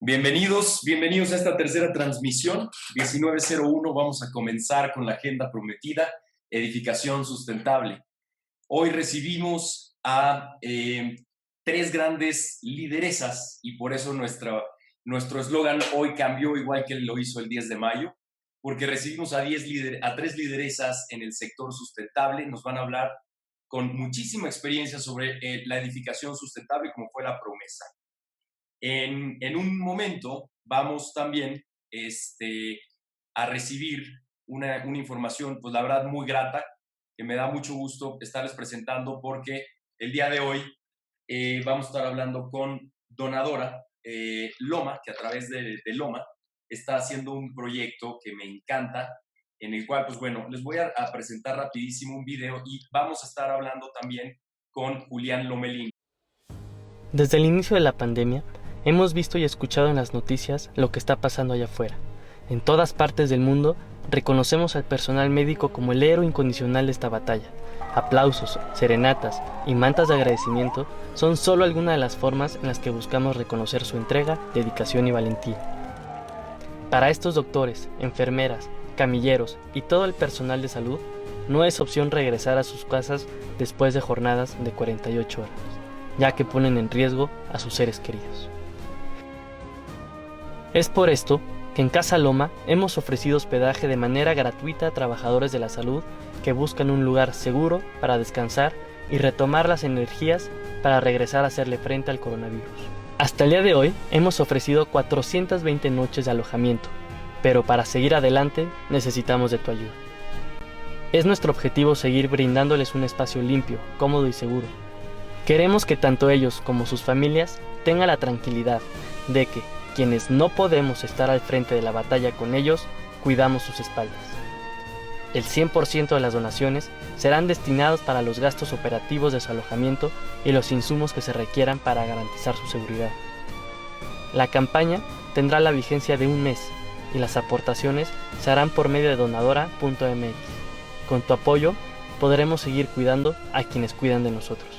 Bienvenidos a esta tercera transmisión. 1901, vamos a comenzar con la agenda prometida, edificación sustentable. Hoy recibimos a tres grandes lideresas y por eso nuestro eslogan hoy cambió igual que lo hizo el 10 de mayo, porque recibimos a tres lideresas en el sector sustentable. Nos van a hablar con muchísima experiencia sobre la edificación sustentable, como fue la promesa. En un momento vamos también a recibir una información, pues la verdad, muy grata, que me da mucho gusto estarles presentando porque el día de hoy vamos a estar hablando con Donadora Loma, que a través de Loma está haciendo un proyecto que me encanta, en el cual, pues bueno, les voy a presentar rapidísimo un video y vamos a estar hablando también con Julián Lomelín. Desde el inicio de la pandemia, hemos visto y escuchado en las noticias lo que está pasando allá afuera. En todas partes del mundo, reconocemos al personal médico como el héroe incondicional de esta batalla. Aplausos, serenatas y mantas de agradecimiento son solo algunas de las formas en las que buscamos reconocer su entrega, dedicación y valentía. Para estos doctores, enfermeras, camilleros y todo el personal de salud, no es opción regresar a sus casas después de jornadas de 48 horas, ya que ponen en riesgo a sus seres queridos. Es por esto que en Casa Loma hemos ofrecido hospedaje de manera gratuita a trabajadores de la salud que buscan un lugar seguro para descansar y retomar las energías para regresar a hacerle frente al coronavirus. Hasta el día de hoy hemos ofrecido 420 noches de alojamiento, pero para seguir adelante necesitamos de tu ayuda. Es nuestro objetivo seguir brindándoles un espacio limpio, cómodo y seguro. Queremos que tanto ellos como sus familias tengan la tranquilidad de que quienes no podemos estar al frente de la batalla con ellos, cuidamos sus espaldas. El 100% de las donaciones serán destinados para los gastos operativos de su alojamiento y los insumos que se requieran para garantizar su seguridad. La campaña tendrá la vigencia de un mes y las aportaciones se harán por medio de donadora.mx. Con tu apoyo podremos seguir cuidando a quienes cuidan de nosotros.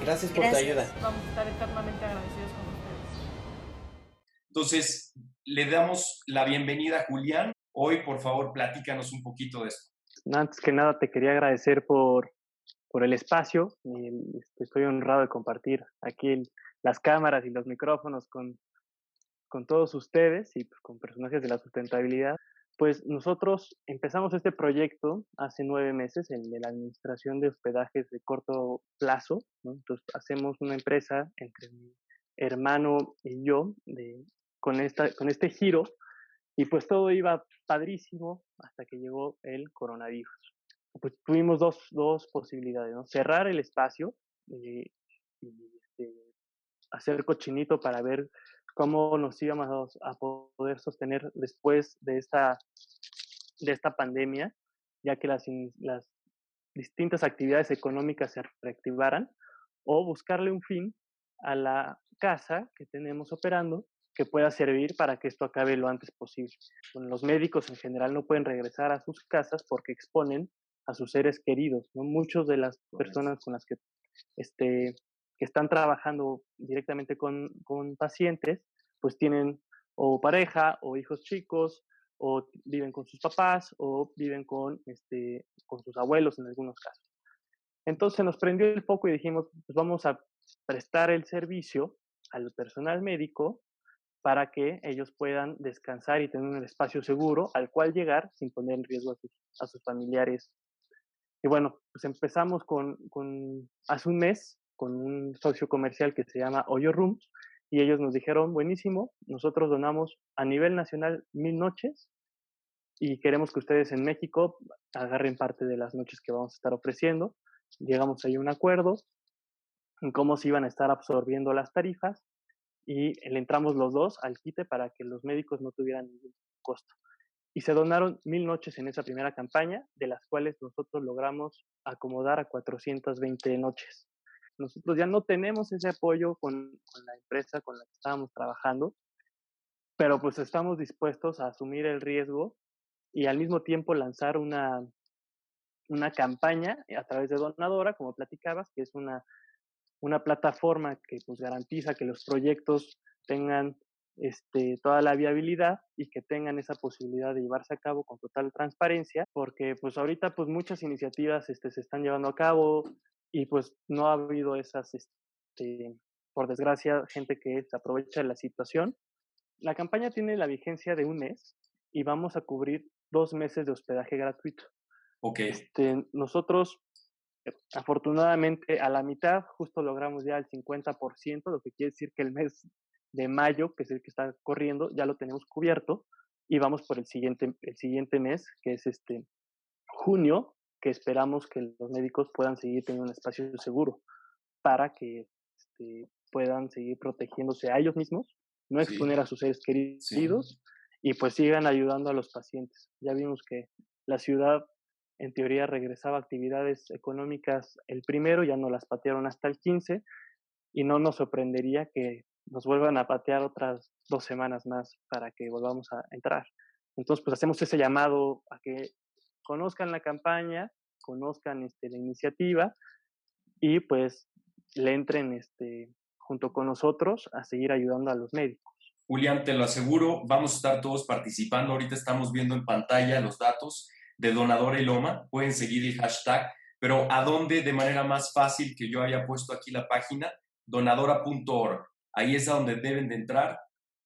Gracias por tu ayuda. Vamos a estar eternamente agradecidos con ustedes. Entonces, le damos la bienvenida a Julián. Hoy, por favor, platícanos un poquito de esto. Antes que nada, te quería agradecer por el espacio. Estoy honrado de compartir aquí las cámaras y los micrófonos con todos ustedes y pues, con personajes de la sustentabilidad. Pues nosotros empezamos este proyecto hace 9 meses, el de la administración de hospedajes de corto plazo, ¿no? Entonces hacemos una empresa entre mi hermano y yo con este giro y pues todo iba padrísimo hasta que llegó el coronavirus. Pues tuvimos dos posibilidades, ¿no? Cerrar el espacio y hacer cochinito para ver cómo nos íbamos a poder sostener después de esta pandemia, ya que las distintas actividades económicas se reactivaran, o buscarle un fin a la casa que tenemos operando que pueda servir para que esto acabe lo antes posible. Bueno, los médicos en general no pueden regresar a sus casas porque exponen a sus seres queridos, ¿no? Muchos de las personas con las que están trabajando directamente con pacientes, pues tienen o pareja o hijos chicos, o viven con sus papás, o viven con sus abuelos en algunos casos. Entonces nos prendió el foco y dijimos, pues vamos a prestar el servicio al personal médico para que ellos puedan descansar y tener un espacio seguro al cual llegar sin poner en riesgo a sus familiares. Y bueno, pues empezamos hace un mes con un socio comercial que se llama Hoyo Rooms, y ellos nos dijeron, buenísimo, nosotros donamos a nivel nacional 1000 noches y queremos que ustedes en México agarren parte de las noches que vamos a estar ofreciendo. Llegamos ahí a un acuerdo en cómo se iban a estar absorbiendo las tarifas y le entramos los dos al quite para que los médicos no tuvieran ningún costo. Y se donaron 1000 noches en esa primera campaña, de las cuales nosotros logramos acomodar a 420 noches. Nosotros ya no tenemos ese apoyo con la empresa con la que estábamos trabajando, pero pues estamos dispuestos a asumir el riesgo y al mismo tiempo lanzar una campaña a través de Donadora, como platicabas, que es una plataforma que pues garantiza que los proyectos tengan toda la viabilidad y que tengan esa posibilidad de llevarse a cabo con total transparencia, porque pues ahorita pues muchas iniciativas se están llevando a cabo y pues no ha habido esas, por desgracia, gente que se aprovecha de la situación. La campaña tiene la vigencia de 1 mes y vamos a cubrir 2 meses de hospedaje gratuito. Ok, Nosotros, afortunadamente, a la mitad justo logramos ya el 50%, lo que quiere decir que el mes de mayo, que es el que está corriendo, ya lo tenemos cubierto y vamos por el siguiente mes, que es junio, que esperamos que los médicos puedan seguir teniendo un espacio seguro para que puedan seguir protegiéndose a ellos mismos, no sí, exponer a sus seres sí, queridos y pues sigan ayudando a los pacientes. Ya vimos que la ciudad en teoría regresaba a actividades económicas el primero, ya no las patearon hasta el 15 y no nos sorprendería que nos vuelvan a patear otras 2 semanas más para que volvamos a entrar. Entonces, pues hacemos ese llamado a que conozcan la campaña, conozcan la iniciativa y pues le entren junto con nosotros a seguir ayudando a los médicos. Julián, te lo aseguro, vamos a estar todos participando. Ahorita estamos viendo en pantalla los datos de Donadora y Loma. Pueden seguir el hashtag, pero ¿a dónde? De manera más fácil, que yo había puesto aquí la página, donadora.org. Ahí es a donde deben de entrar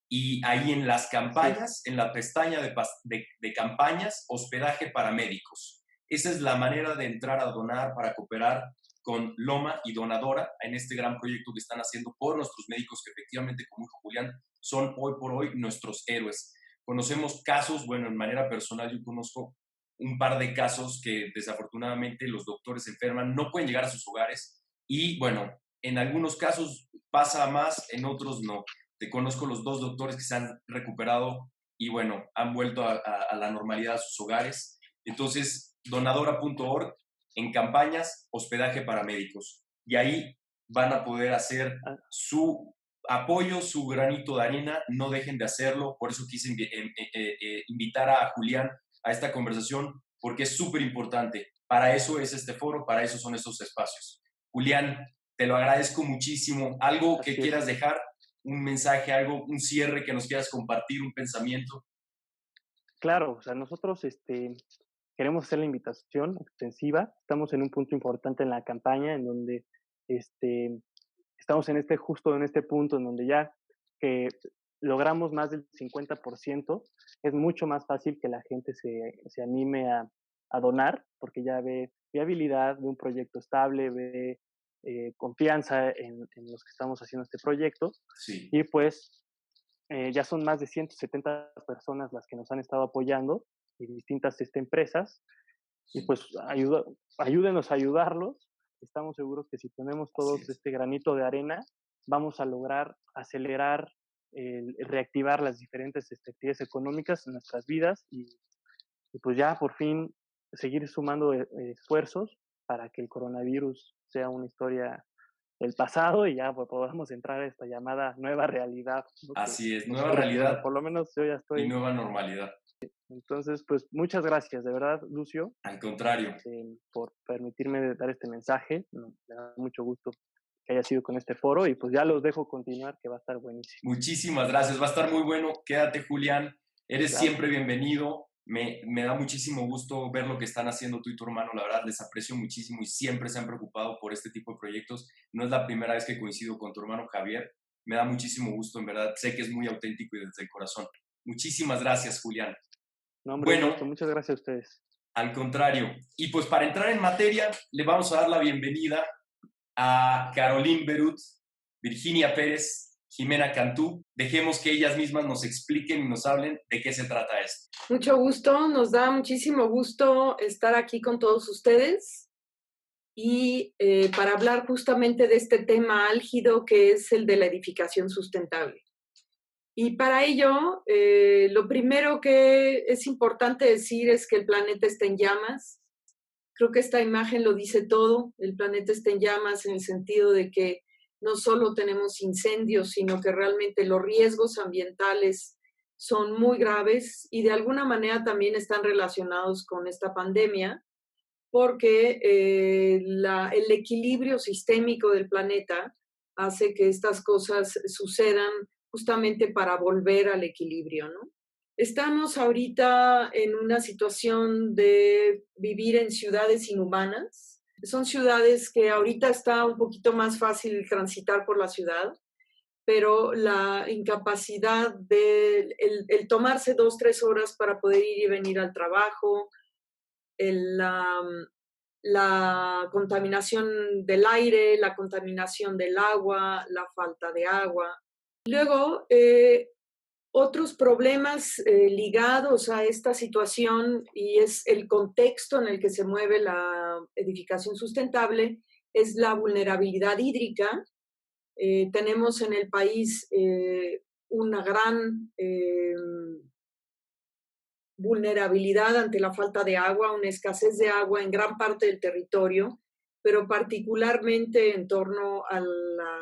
y ahí en las campañas, en la pestaña de campañas, hospedaje para médicos. Esa es la manera de entrar a donar para cooperar con Loma y Donadora en este gran proyecto que están haciendo por nuestros médicos, que efectivamente, como dijo Julián, son hoy por hoy nuestros héroes. Conocemos casos, bueno, en manera personal yo conozco un par de casos que desafortunadamente los doctores enferman, no pueden llegar a sus hogares y bueno, en algunos casos pasa más, en otros no. Te conozco los 2 doctores que se han recuperado y bueno, han vuelto a la normalidad a sus hogares. Entonces, donadora.org, en campañas, hospedaje para médicos. Y ahí van a poder hacer su apoyo, su granito de arena, no dejen de hacerlo. Por eso quise invitar a Julián a esta conversación, porque es súper importante. Para eso es este foro, para eso son estos espacios. Julián, te lo agradezco muchísimo. ¿Algo que quieras dejar? ¿Un mensaje, algo, un cierre que nos quieras compartir, un pensamiento? Claro, o sea, nosotros queremos hacer la invitación extensiva. Estamos en un punto importante en la campaña en donde estamos justo en este punto en donde ya que logramos más del 50%, es mucho más fácil que la gente se anime a donar, porque ya ve viabilidad, ve un proyecto estable, ve confianza en los que estamos haciendo este proyecto. Sí. Y pues ya son más de 170 personas las que nos han estado apoyando y distintas empresas. Sí. Y pues ayúdenos a ayudarlos. Estamos seguros que si ponemos todos este granito de arena, vamos a lograr acelerar, reactivar las diferentes actividades económicas en nuestras vidas y pues ya por fin seguir sumando esfuerzos para que el coronavirus sea una historia del pasado y ya pues, podamos entrar a esta llamada nueva realidad, ¿no? Así es, nueva realidad. Por lo menos yo ya estoy. Y nueva normalidad. Entonces, pues muchas gracias, de verdad, Lucio. Al contrario. Por permitirme dar este mensaje. Me da mucho gusto que haya sido con este foro y pues ya los dejo continuar, que va a estar buenísimo. Muchísimas gracias, va a estar muy bueno. Quédate, Julián. Eres siempre bienvenido. Me da muchísimo gusto ver lo que están haciendo tú y tu hermano. La verdad, les aprecio muchísimo y siempre se han preocupado por este tipo de proyectos. No es la primera vez que coincido con tu hermano Javier. Me da muchísimo gusto, en verdad. Sé que es muy auténtico y desde el corazón. Muchísimas gracias, Julián. No, hombre, bueno, muchas gracias a ustedes. Al contrario. Y pues para entrar en materia, le vamos a dar la bienvenida a Caroline Berut, Virginia Pérez, Jimena Cantú. Dejemos que ellas mismas nos expliquen y nos hablen de qué se trata esto. Mucho gusto, nos da muchísimo gusto estar aquí con todos ustedes y para hablar justamente de este tema álgido que es el de la edificación sustentable. Y para ello, lo primero que es importante decir es que el planeta está en llamas. Creo que esta imagen lo dice todo. El planeta está en llamas en el sentido de que no solo tenemos incendios, sino que realmente los riesgos ambientales son muy graves y de alguna manera también están relacionados con esta pandemia, porque el equilibrio sistémico del planeta hace que estas cosas sucedan justamente para volver al equilibrio, ¿no? Estamos ahorita en una situación de vivir en ciudades inhumanas. Son ciudades que ahorita está un poquito más fácil transitar por la ciudad, pero la incapacidad de el tomarse 2, 3 horas para poder ir y venir al trabajo, la contaminación del aire, la contaminación del agua, la falta de agua. Luego, otros problemas ligados a esta situación, y es el contexto en el que se mueve la edificación sustentable, es la vulnerabilidad hídrica. Tenemos en el país una gran vulnerabilidad ante la falta de agua, una escasez de agua en gran parte del territorio, pero particularmente en torno a la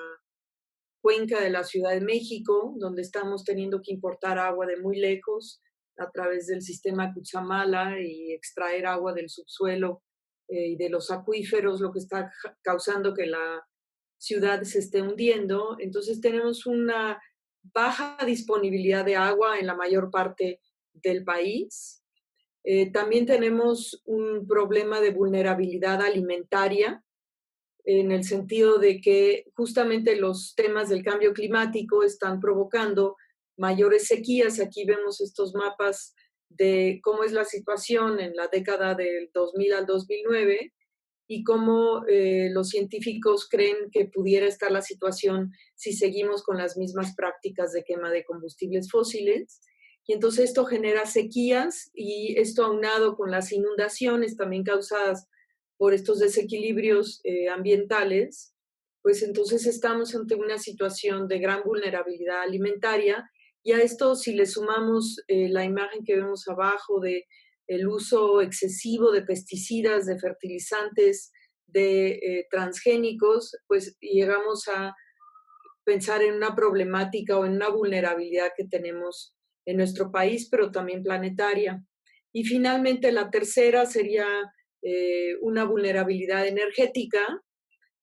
cuenca de la Ciudad de México, donde estamos teniendo que importar agua de muy lejos a través del sistema Cutzamala y extraer agua del subsuelo y de los acuíferos, lo que está causando que la ciudad se esté hundiendo. Entonces tenemos una baja disponibilidad de agua en la mayor parte del país. También tenemos un problema de vulnerabilidad alimentaria, en el sentido de que justamente los temas del cambio climático están provocando mayores sequías. Aquí vemos estos mapas de cómo es la situación en la década del 2000 al 2009 y cómo los científicos creen que pudiera estar la situación si seguimos con las mismas prácticas de quema de combustibles fósiles. Y entonces esto genera sequías, y esto aunado con las inundaciones también causadas por estos desequilibrios ambientales, pues entonces estamos ante una situación de gran vulnerabilidad alimentaria. Y a esto, si le sumamos la imagen que vemos abajo de el uso excesivo de pesticidas, de fertilizantes, de transgénicos, pues llegamos a pensar en una problemática o en una vulnerabilidad que tenemos en nuestro país, pero también planetaria. Y finalmente la tercera sería una vulnerabilidad energética.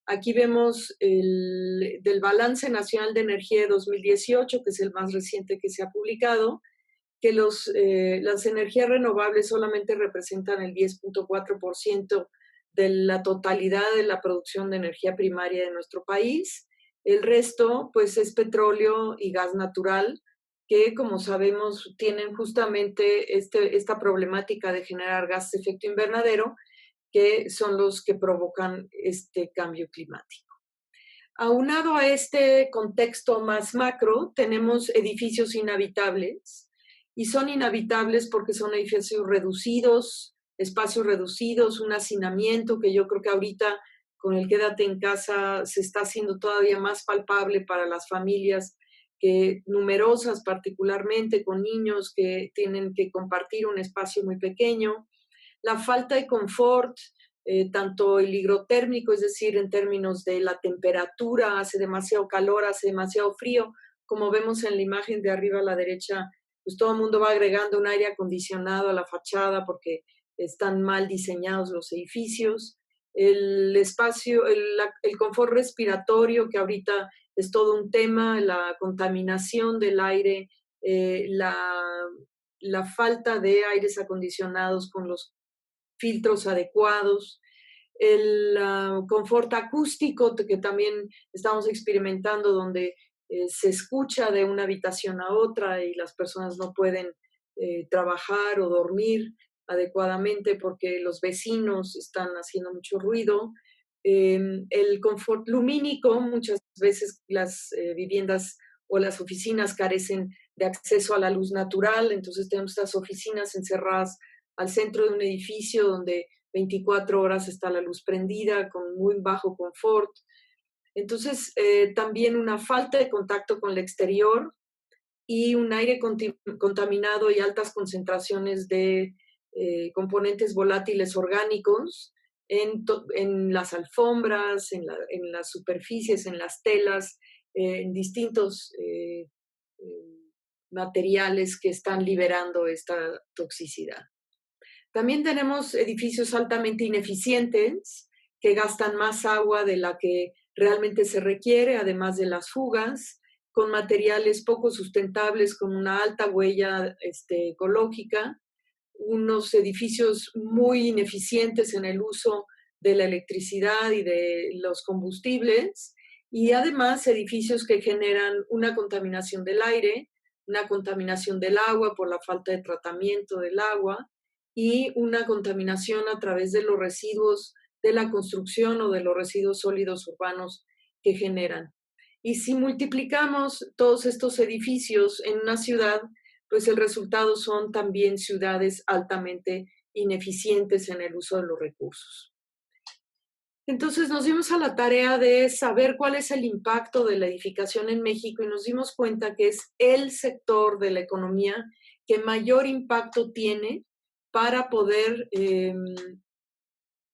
Aquí vemos del Balance Nacional de Energía de 2018, que es el más reciente que se ha publicado, que las energías renovables solamente representan el 10.4% de la totalidad de la producción de energía primaria de nuestro país. El resto, pues, es petróleo y gas natural, que, como sabemos, tienen justamente esta problemática de generar gases de efecto invernadero, que son los que provocan este cambio climático. Aunado a este contexto más macro, tenemos edificios inhabitables, y son inhabitables porque son edificios reducidos, espacios reducidos, un hacinamiento que yo creo que ahorita con el quédate en casa se está haciendo todavía más palpable para las familias numerosas, particularmente con niños que tienen que compartir un espacio muy pequeño. La falta de confort, tanto el higrotérmico, es decir, en términos de la temperatura, hace demasiado calor, hace demasiado frío, como vemos en la imagen de arriba a la derecha, pues todo el mundo va agregando un aire acondicionado a la fachada porque están mal diseñados los edificios. El espacio, el confort respiratorio, que ahorita es todo un tema, la contaminación del aire, la falta de aires acondicionados con los filtros adecuados, el confort acústico que también estamos experimentando, donde se escucha de una habitación a otra y las personas no pueden trabajar o dormir adecuadamente porque los vecinos están haciendo mucho ruido. El confort lumínico, muchas veces las viviendas o las oficinas carecen de acceso a la luz natural, entonces tenemos estas oficinas encerradas al centro de un edificio donde 24 horas está la luz prendida, con muy bajo confort. Entonces, también una falta de contacto con el exterior y un aire contaminado y altas concentraciones de componentes volátiles orgánicos en las alfombras, en las superficies, en las telas, en distintos materiales que están liberando esta toxicidad. También tenemos edificios altamente ineficientes que gastan más agua de la que realmente se requiere, además de las fugas, con materiales poco sustentables, con una alta huella ecológica, unos edificios muy ineficientes en el uso de la electricidad y de los combustibles, y además edificios que generan una contaminación del aire, una contaminación del agua por la falta de tratamiento del agua y una contaminación a través de los residuos de la construcción o de los residuos sólidos urbanos que generan. Y si multiplicamos todos estos edificios en una ciudad, pues el resultado son también ciudades altamente ineficientes en el uso de los recursos. Entonces nos dimos a la tarea de saber cuál es el impacto de la edificación en México y nos dimos cuenta que es el sector de la economía que mayor impacto tiene para poder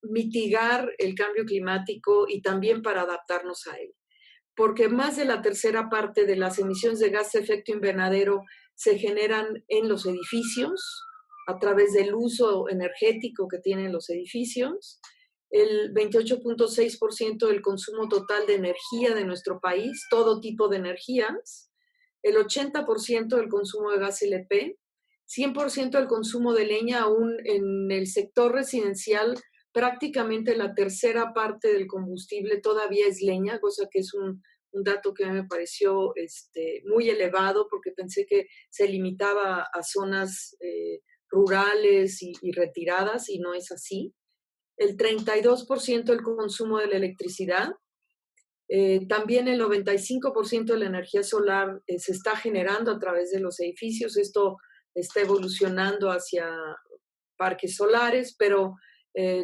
mitigar el cambio climático y también para adaptarnos a él. Porque más de la tercera parte de las emisiones de gas de efecto invernadero se generan en los edificios a través del uso energético que tienen los edificios. El 28.6% del consumo total de energía de nuestro país, todo tipo de energías, el 80% del consumo de gas LP, 100% del consumo de leña, aún en el sector residencial, prácticamente la tercera parte del combustible todavía es leña, cosa que es un dato que a mí me pareció muy elevado porque pensé que se limitaba a zonas rurales y retiradas y no es así. El 32% del consumo de la electricidad, también el 95% de la energía solar se está generando a través de los edificios. Esto está evolucionando hacia parques solares, pero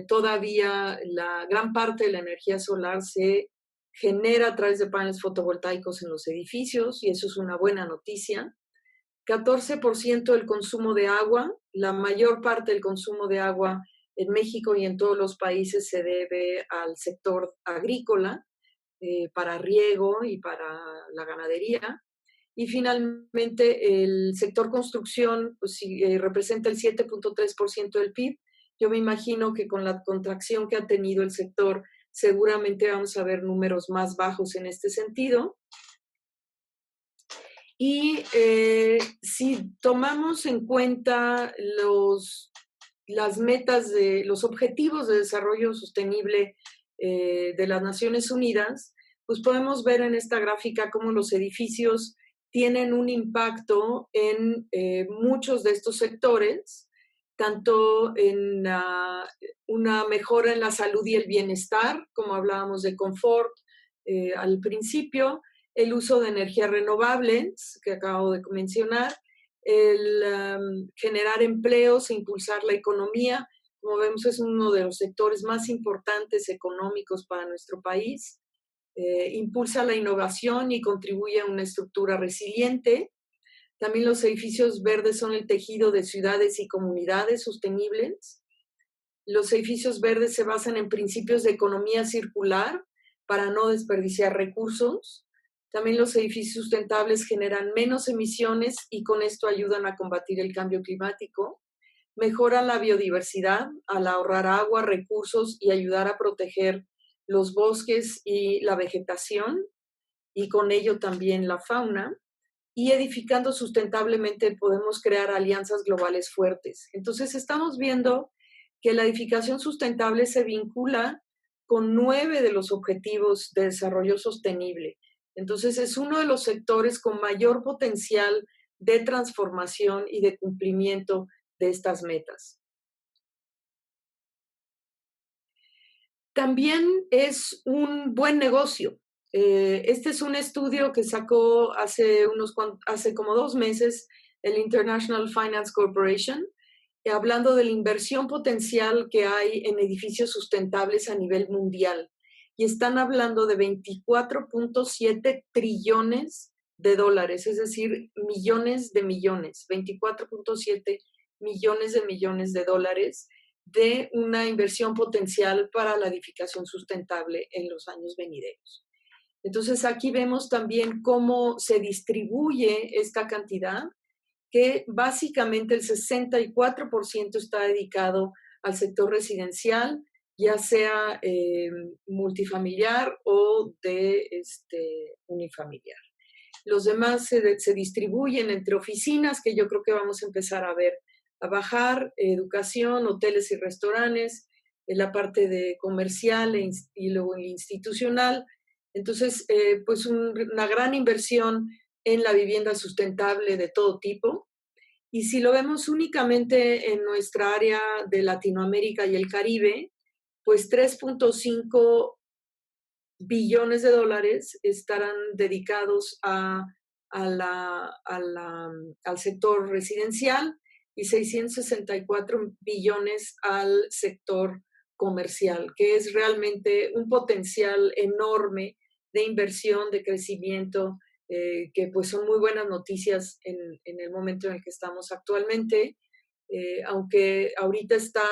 todavía la gran parte de la energía solar se genera a través de paneles fotovoltaicos en los edificios y eso es una buena noticia. 14% del consumo de agua, la mayor parte del consumo de agua en México y en todos los países se debe al sector agrícola, para riego y para la ganadería. Y finalmente el sector construcción pues, representa el 7.3% del PIB. Yo me imagino que con la contracción que ha tenido el sector seguramente vamos a ver números más bajos en este sentido. Y si tomamos en cuenta las metas de los objetivos de desarrollo sostenible de las Naciones Unidas, pues podemos ver en esta gráfica cómo los edificios tienen un impacto en muchos de estos sectores, tanto en una mejora en la salud y el bienestar, como hablábamos de confort al principio, el uso de energías renovables, que acabo de mencionar, el generar empleos e impulsar la economía. Como vemos, es uno de los sectores más importantes económicos para nuestro país. Impulsa la innovación y contribuye a una estructura resiliente. También los edificios verdes son el tejido de ciudades y comunidades sostenibles. Los edificios verdes se basan en principios de economía circular para no desperdiciar recursos. También los edificios sustentables generan menos emisiones y con esto ayudan a combatir el cambio climático. Mejoran la biodiversidad al ahorrar agua, recursos y ayudar a proteger los bosques y la vegetación y con ello también la fauna. Y edificando sustentablemente podemos crear alianzas globales fuertes. Entonces estamos viendo que la edificación sustentable se vincula con 9 de los objetivos de desarrollo sostenible. Entonces es uno de los sectores con mayor potencial de transformación y de cumplimiento de estas metas. También es un buen negocio. Este es un estudio que sacó hace como 2 meses el International Finance Corporation, hablando de la inversión potencial que hay en edificios sustentables a nivel mundial. Y están hablando de 24.7 trillones de dólares, es decir, millones de millones, 24.7 millones de dólares de una inversión potencial para la edificación sustentable en los años venideros. Entonces aquí vemos también cómo se distribuye esta cantidad, que básicamente el 64% está dedicado al sector residencial, ya sea multifamiliar o de unifamiliar. Los demás se distribuyen entre oficinas, que yo creo que vamos a empezar a ver, a bajar, educación, hoteles y restaurantes, la parte de comercial y luego institucional. Entonces, pues una gran inversión en la vivienda sustentable de todo tipo. Y si lo vemos únicamente en nuestra área de Latinoamérica y el Caribe, pues 3.5 billones de dólares estarán dedicados al sector residencial y 664 billones al sector comercial, que es realmente un potencial enorme de inversión, de crecimiento, que pues son muy buenas noticias en el momento en el que estamos actualmente, aunque ahorita está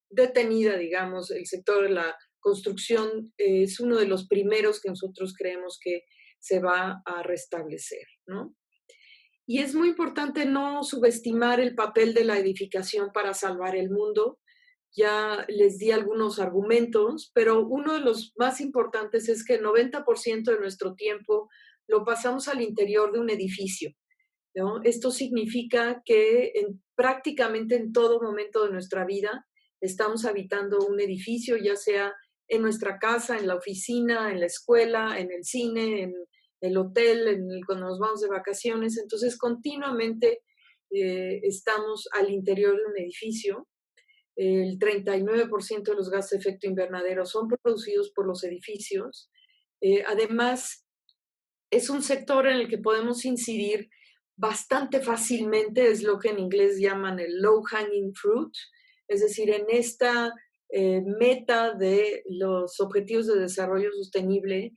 detenida, digamos, el sector de la construcción es uno de los primeros que nosotros creemos que se va a restablecer, ¿no? Y es muy importante no subestimar el papel de la edificación para salvar el mundo. Ya les di algunos argumentos, pero uno de los más importantes es que el 90% de nuestro tiempo lo pasamos al interior de un edificio, ¿no? Esto significa que prácticamente en todo momento de nuestra vida estamos habitando un edificio, ya sea en nuestra casa, en la oficina, en la escuela, en el cine, en el hotel, cuando nos vamos de vacaciones. Entonces, continuamente estamos al interior de un edificio. El 39% de los gases de efecto invernadero son producidos por los edificios. Además, es un sector en el que podemos incidir bastante fácilmente, es lo que en inglés llaman el low hanging fruit, es decir, en esta meta de los objetivos de desarrollo sostenible,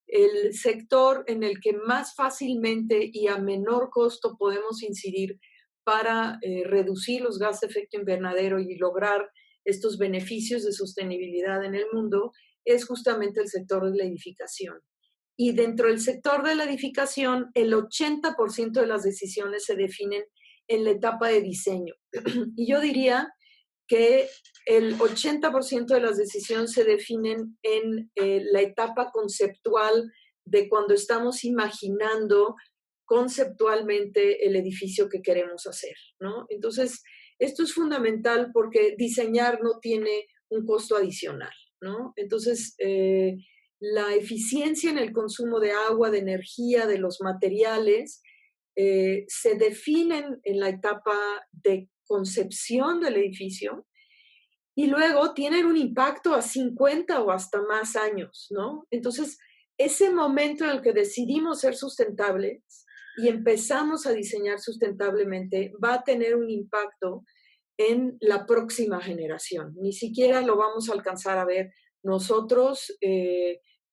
el sector en el que más fácilmente y a menor costo podemos incidir para reducir los gases de efecto invernadero y lograr estos beneficios de sostenibilidad en el mundo es justamente el sector de la edificación. Y dentro del sector de la edificación, el 80% de las decisiones se definen en la etapa de diseño. Y yo diría que el 80% de las decisiones se definen en la etapa conceptual de cuando estamos imaginando conceptualmente el edificio que queremos hacer, ¿no? Entonces, esto es fundamental porque diseñar no tiene un costo adicional, ¿no? Entonces, la eficiencia en el consumo de agua, de energía, de los materiales, se definen en la etapa de concepción del edificio y luego tienen un impacto a 50 o hasta más años, ¿no? Entonces, ese momento en el que decidimos ser sustentables y empezamos a diseñar sustentablemente va a tener un impacto en la próxima generación. Ni siquiera lo vamos a alcanzar a ver nosotros,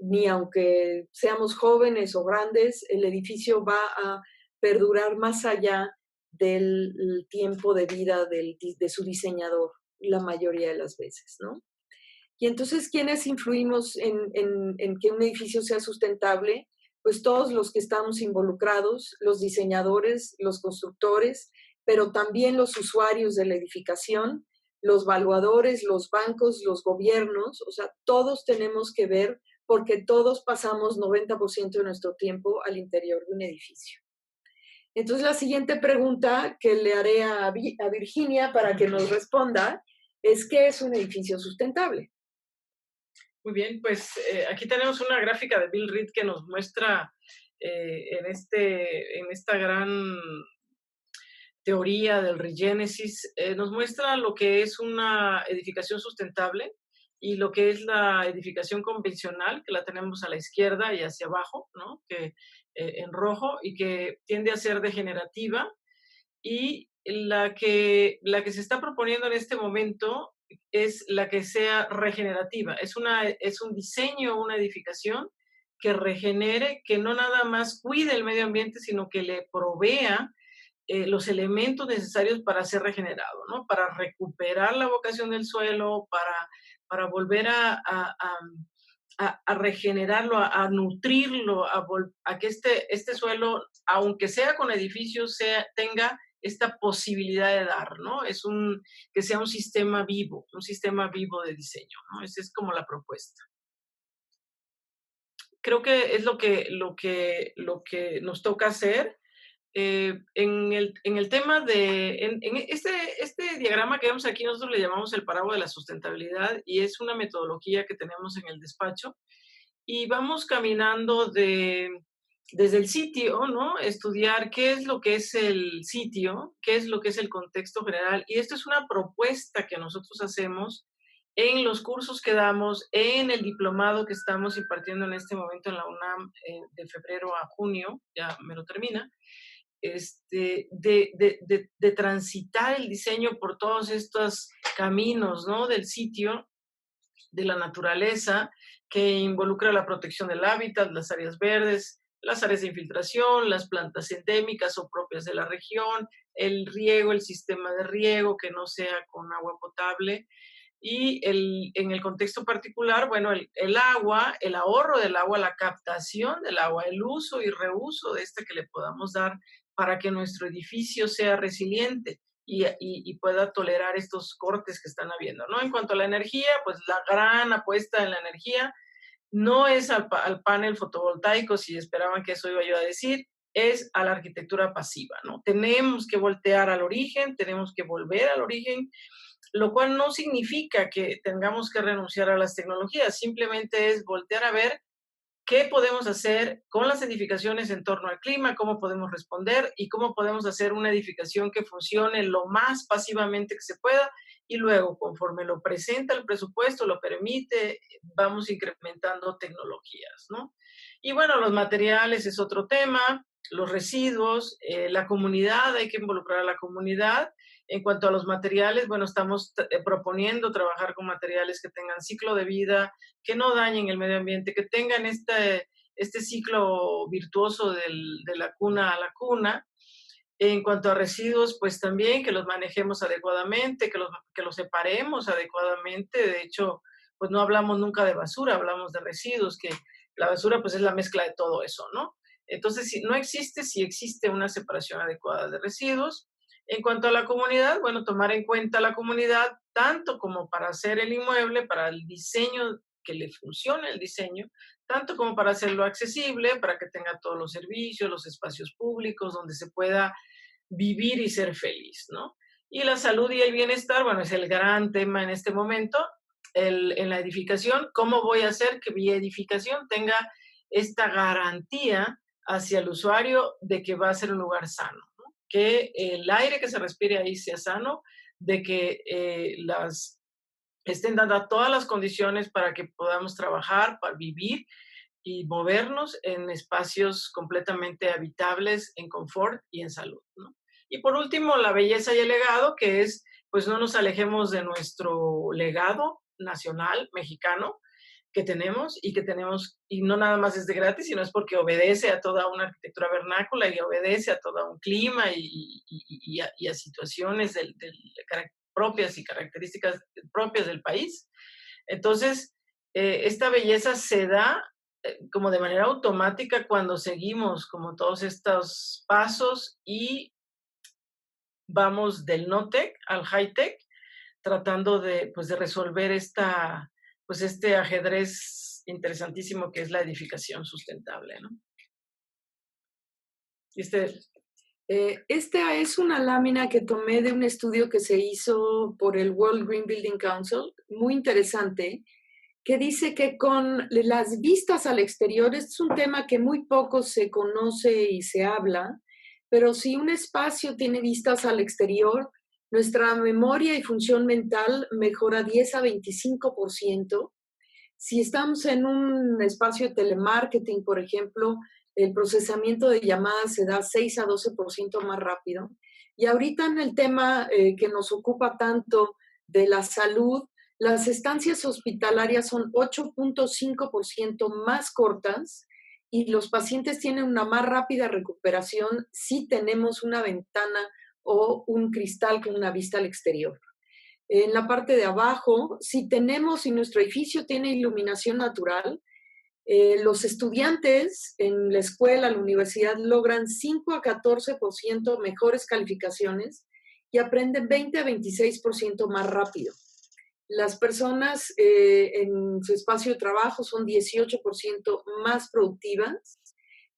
ni aunque seamos jóvenes o grandes, el edificio va a perdurar más allá del tiempo de vida de su diseñador, la mayoría de las veces, ¿no? Y entonces, ¿quiénes influimos en que un edificio sea sustentable? Pues todos los que estamos involucrados, los diseñadores, los constructores, pero también los usuarios de la edificación, los valuadores, los bancos, los gobiernos, o sea, todos tenemos que ver porque todos pasamos 90% de nuestro tiempo al interior de un edificio. Entonces, la siguiente pregunta que le haré a Virginia para que nos responda es, ¿qué es un edificio sustentable? Muy bien, pues aquí tenemos una gráfica de Bill Reed que nos muestra en esta gran teoría del regénesis, nos muestra lo que es una edificación sustentable y lo que es la edificación convencional, que la tenemos a la izquierda y hacia abajo, ¿no? Que, en rojo, y que tiende a ser degenerativa. Y la que se está proponiendo en este momento es la que sea regenerativa. Es un diseño, una edificación que regenere, que no nada más cuide el medio ambiente, sino que le provea los elementos necesarios para ser regenerado, ¿no? Para recuperar la vocación del suelo, para volver a regenerarlo, a nutrirlo, a que este suelo, aunque sea con edificios, tenga esta posibilidad de dar, ¿no? Que sea un sistema vivo de diseño, ¿no? Esa es como la propuesta. creo que es lo que nos toca hacer. En el tema en este diagrama que vemos aquí, nosotros le llamamos el parábola de la sustentabilidad y es una metodología que tenemos en el despacho y vamos caminando desde el sitio, ¿no? Estudiar qué es lo que es el sitio, qué es lo que es el contexto general. Y esto es una propuesta que nosotros hacemos en los cursos que damos, en el diplomado que estamos impartiendo en este momento en la UNAM, de febrero a junio, ya me lo termina, de transitar el diseño por todos estos caminos, ¿no? Del sitio, de la naturaleza, que involucra la protección del hábitat, las áreas verdes, las áreas de infiltración, las plantas endémicas o propias de la región, el riego, el sistema de riego que no sea con agua potable y en el contexto particular, bueno, el agua, el ahorro del agua, la captación del agua, el uso y reuso de que le podamos dar para que nuestro edificio sea resiliente y pueda tolerar estos cortes que están habiendo, ¿no? En cuanto a la energía, pues la gran apuesta en la energía no es al panel fotovoltaico, si esperaban que eso iba yo a decir, es a la arquitectura pasiva, ¿no? Tenemos que voltear al origen, tenemos que volver al origen, lo cual no significa que tengamos que renunciar a las tecnologías, simplemente es voltear a ver qué podemos hacer con las edificaciones en torno al clima, cómo podemos responder y cómo podemos hacer una edificación que funcione lo más pasivamente que se pueda y luego, conforme lo presenta el presupuesto, lo permite, vamos incrementando tecnologías, ¿no? Y bueno, los materiales es otro tema, los residuos, la comunidad, hay que involucrar a la comunidad. En cuanto a los materiales, bueno, estamos proponiendo trabajar con materiales que tengan ciclo de vida, que no dañen el medio ambiente, que tengan este ciclo virtuoso de la cuna a la cuna. En cuanto a residuos, pues también que los manejemos adecuadamente, que los separemos adecuadamente. De hecho, pues no hablamos nunca de basura, hablamos de residuos, que la basura pues es la mezcla de todo eso, ¿no? Entonces, si existe una separación adecuada de residuos. En cuanto a la comunidad, bueno, tomar en cuenta la comunidad tanto como para hacer el inmueble, para el diseño, que le funcione el diseño, tanto como para hacerlo accesible, para que tenga todos los servicios, los espacios públicos, donde se pueda vivir y ser feliz, ¿no? Y la salud y el bienestar, bueno, es el gran tema en este momento. En la edificación, ¿cómo voy a hacer que mi edificación tenga esta garantía hacia el usuario de que va a ser un lugar sano, ¿no? Que el aire que se respire ahí sea sano, de que estén dadas todas las condiciones para que podamos trabajar, para vivir y movernos en espacios completamente habitables, en confort y en salud, ¿no? Y por último, la belleza y el legado, que es, pues no nos alejemos de nuestro legado nacional mexicano que tenemos, y no nada más es de gratis, sino es porque obedece a toda una arquitectura vernácula y obedece a todo un clima y a situaciones propias y características propias del país. Entonces, esta belleza se da como de manera automática cuando seguimos como todos estos pasos y vamos del no-tech al high-tech, tratando de resolver este ajedrez interesantísimo que es la edificación sustentable, ¿no? Esta es una lámina que tomé de un estudio que se hizo por el World Green Building Council, muy interesante, que dice que con las vistas al exterior, este es un tema que muy poco se conoce y se habla, pero si un espacio tiene vistas al exterior, nuestra memoria y función mental mejora 10 a 25%. Si estamos en un espacio de telemarketing, por ejemplo, el procesamiento de llamadas se da 6 a 12% más rápido. Y ahorita en el tema que nos ocupa tanto de la salud, las estancias hospitalarias son 8.5% más cortas y los pacientes tienen una más rápida recuperación si tenemos una ventana o un cristal con una vista al exterior. En la parte de abajo, si nuestro edificio tiene iluminación natural, los estudiantes en la escuela, la universidad, logran 5 a 14% mejores calificaciones y aprenden 20 a 26% más rápido. las personas en su espacio de trabajo son 18% más productivas.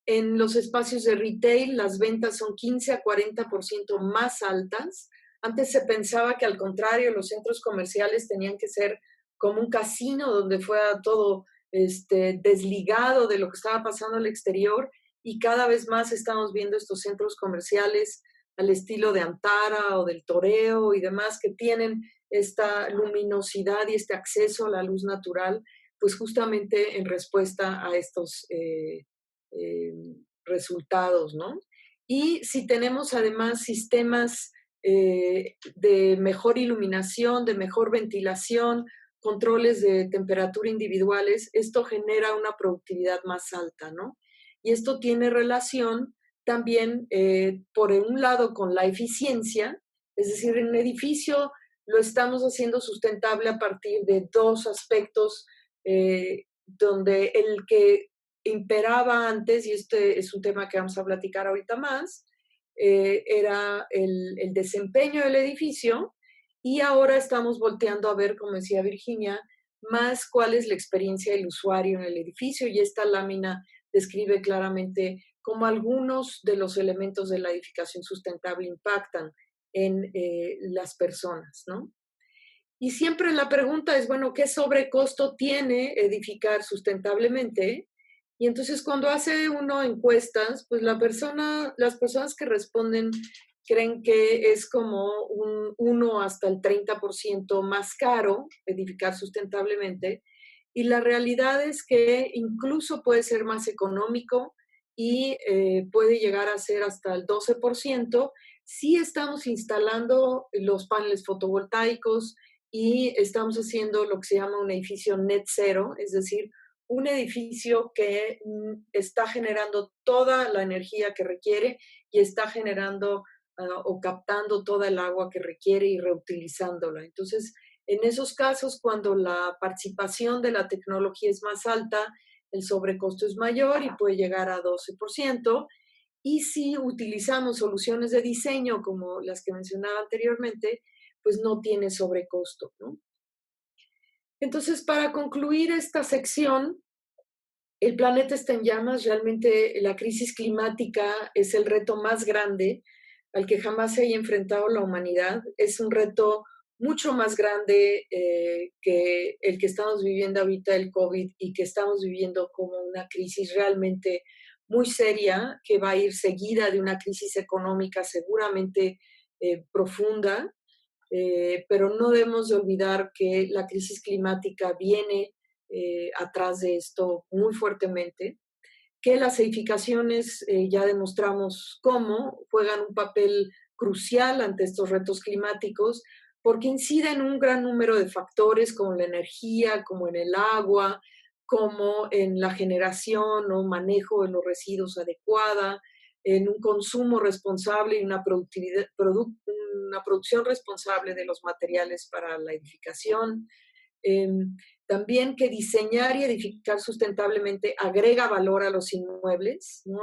En los espacios de retail, las ventas son 15 a 40% más altas. Antes se pensaba que al contrario, los centros comerciales tenían que ser como un casino donde fuera todo desligado de lo que estaba pasando al exterior, y cada vez más estamos viendo estos centros comerciales al estilo de Antara o del Toreo y demás, que tienen esta luminosidad y este acceso a la luz natural, pues justamente en respuesta a estos resultados, ¿no? Y si tenemos además sistemas de mejor iluminación, de mejor ventilación, controles de temperatura individuales, esto genera una productividad más alta, ¿no? Y esto tiene relación también, por un lado, con la eficiencia, es decir, en un edificio lo estamos haciendo sustentable a partir de dos aspectos, donde el que imperaba antes, y este es un tema que vamos a platicar ahorita más, era el desempeño del edificio, y ahora estamos volteando a ver, como decía Virginia, más cuál es la experiencia del usuario en el edificio, y esta lámina describe claramente cómo algunos de los elementos de la edificación sustentable impactan en las personas, ¿no? Y siempre la pregunta es, bueno, ¿qué sobrecosto tiene edificar sustentablemente? Y entonces cuando hace uno encuestas, pues las personas que responden creen que es como un 1 hasta el 30% más caro edificar sustentablemente, y la realidad es que incluso puede ser más económico y puede llegar a ser hasta el 12% si estamos instalando los paneles fotovoltaicos y estamos haciendo lo que se llama un edificio net cero, es decir, un edificio que está generando toda la energía que requiere y está generando o captando toda el agua que requiere y reutilizándola. Entonces, en esos casos, cuando la participación de la tecnología es más alta, el sobrecosto es mayor y puede llegar a 12%. Y si utilizamos soluciones de diseño como las que mencionaba anteriormente, pues no tiene sobrecosto, ¿no? Entonces, para concluir esta sección, el planeta está en llamas. Realmente la crisis climática es el reto más grande al que jamás se haya enfrentado la humanidad. Es un reto mucho más grande que el que estamos viviendo ahorita, el COVID, y que estamos viviendo como una crisis realmente muy seria, que va a ir seguida de una crisis económica seguramente profunda. Pero no debemos de olvidar que la crisis climática viene atrás de esto muy fuertemente, que las edificaciones, ya demostramos cómo juegan un papel crucial ante estos retos climáticos, porque inciden en un gran número de factores como la energía, como en el agua, como en la generación o manejo de los residuos adecuada, en un consumo responsable y una producción responsable de los materiales para la edificación. También que diseñar y edificar sustentablemente agrega valor a los inmuebles, ¿no?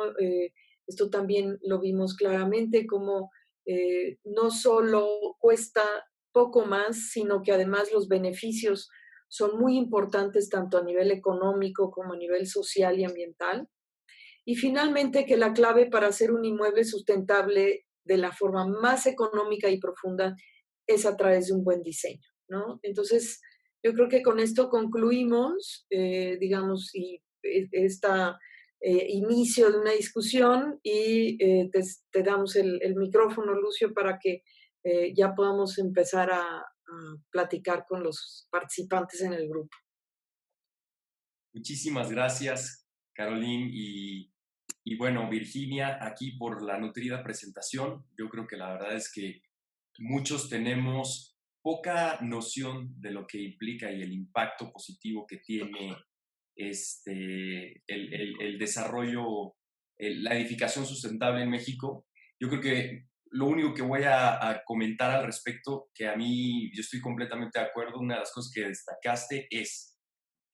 Esto también lo vimos claramente, como no solo cuesta poco más, sino que además los beneficios son muy importantes tanto a nivel económico como a nivel social y ambiental. Y finalmente, que la clave para hacer un inmueble sustentable de la forma más económica y profunda es a través de un buen diseño, ¿no? Entonces, yo creo que con esto concluimos, digamos, este inicio de una discusión, y te damos el micrófono, Lucio, para que ya podamos empezar a platicar con los participantes en el grupo. Muchísimas gracias, Caroline, y bueno, Virginia, aquí por la nutrida presentación. Yo creo que la verdad es que muchos tenemos poca noción de lo que implica y el impacto positivo que tiene el desarrollo, la edificación sustentable en México. Yo creo que lo único que voy a comentar al respecto, que a mí yo estoy completamente de acuerdo, una de las cosas que destacaste es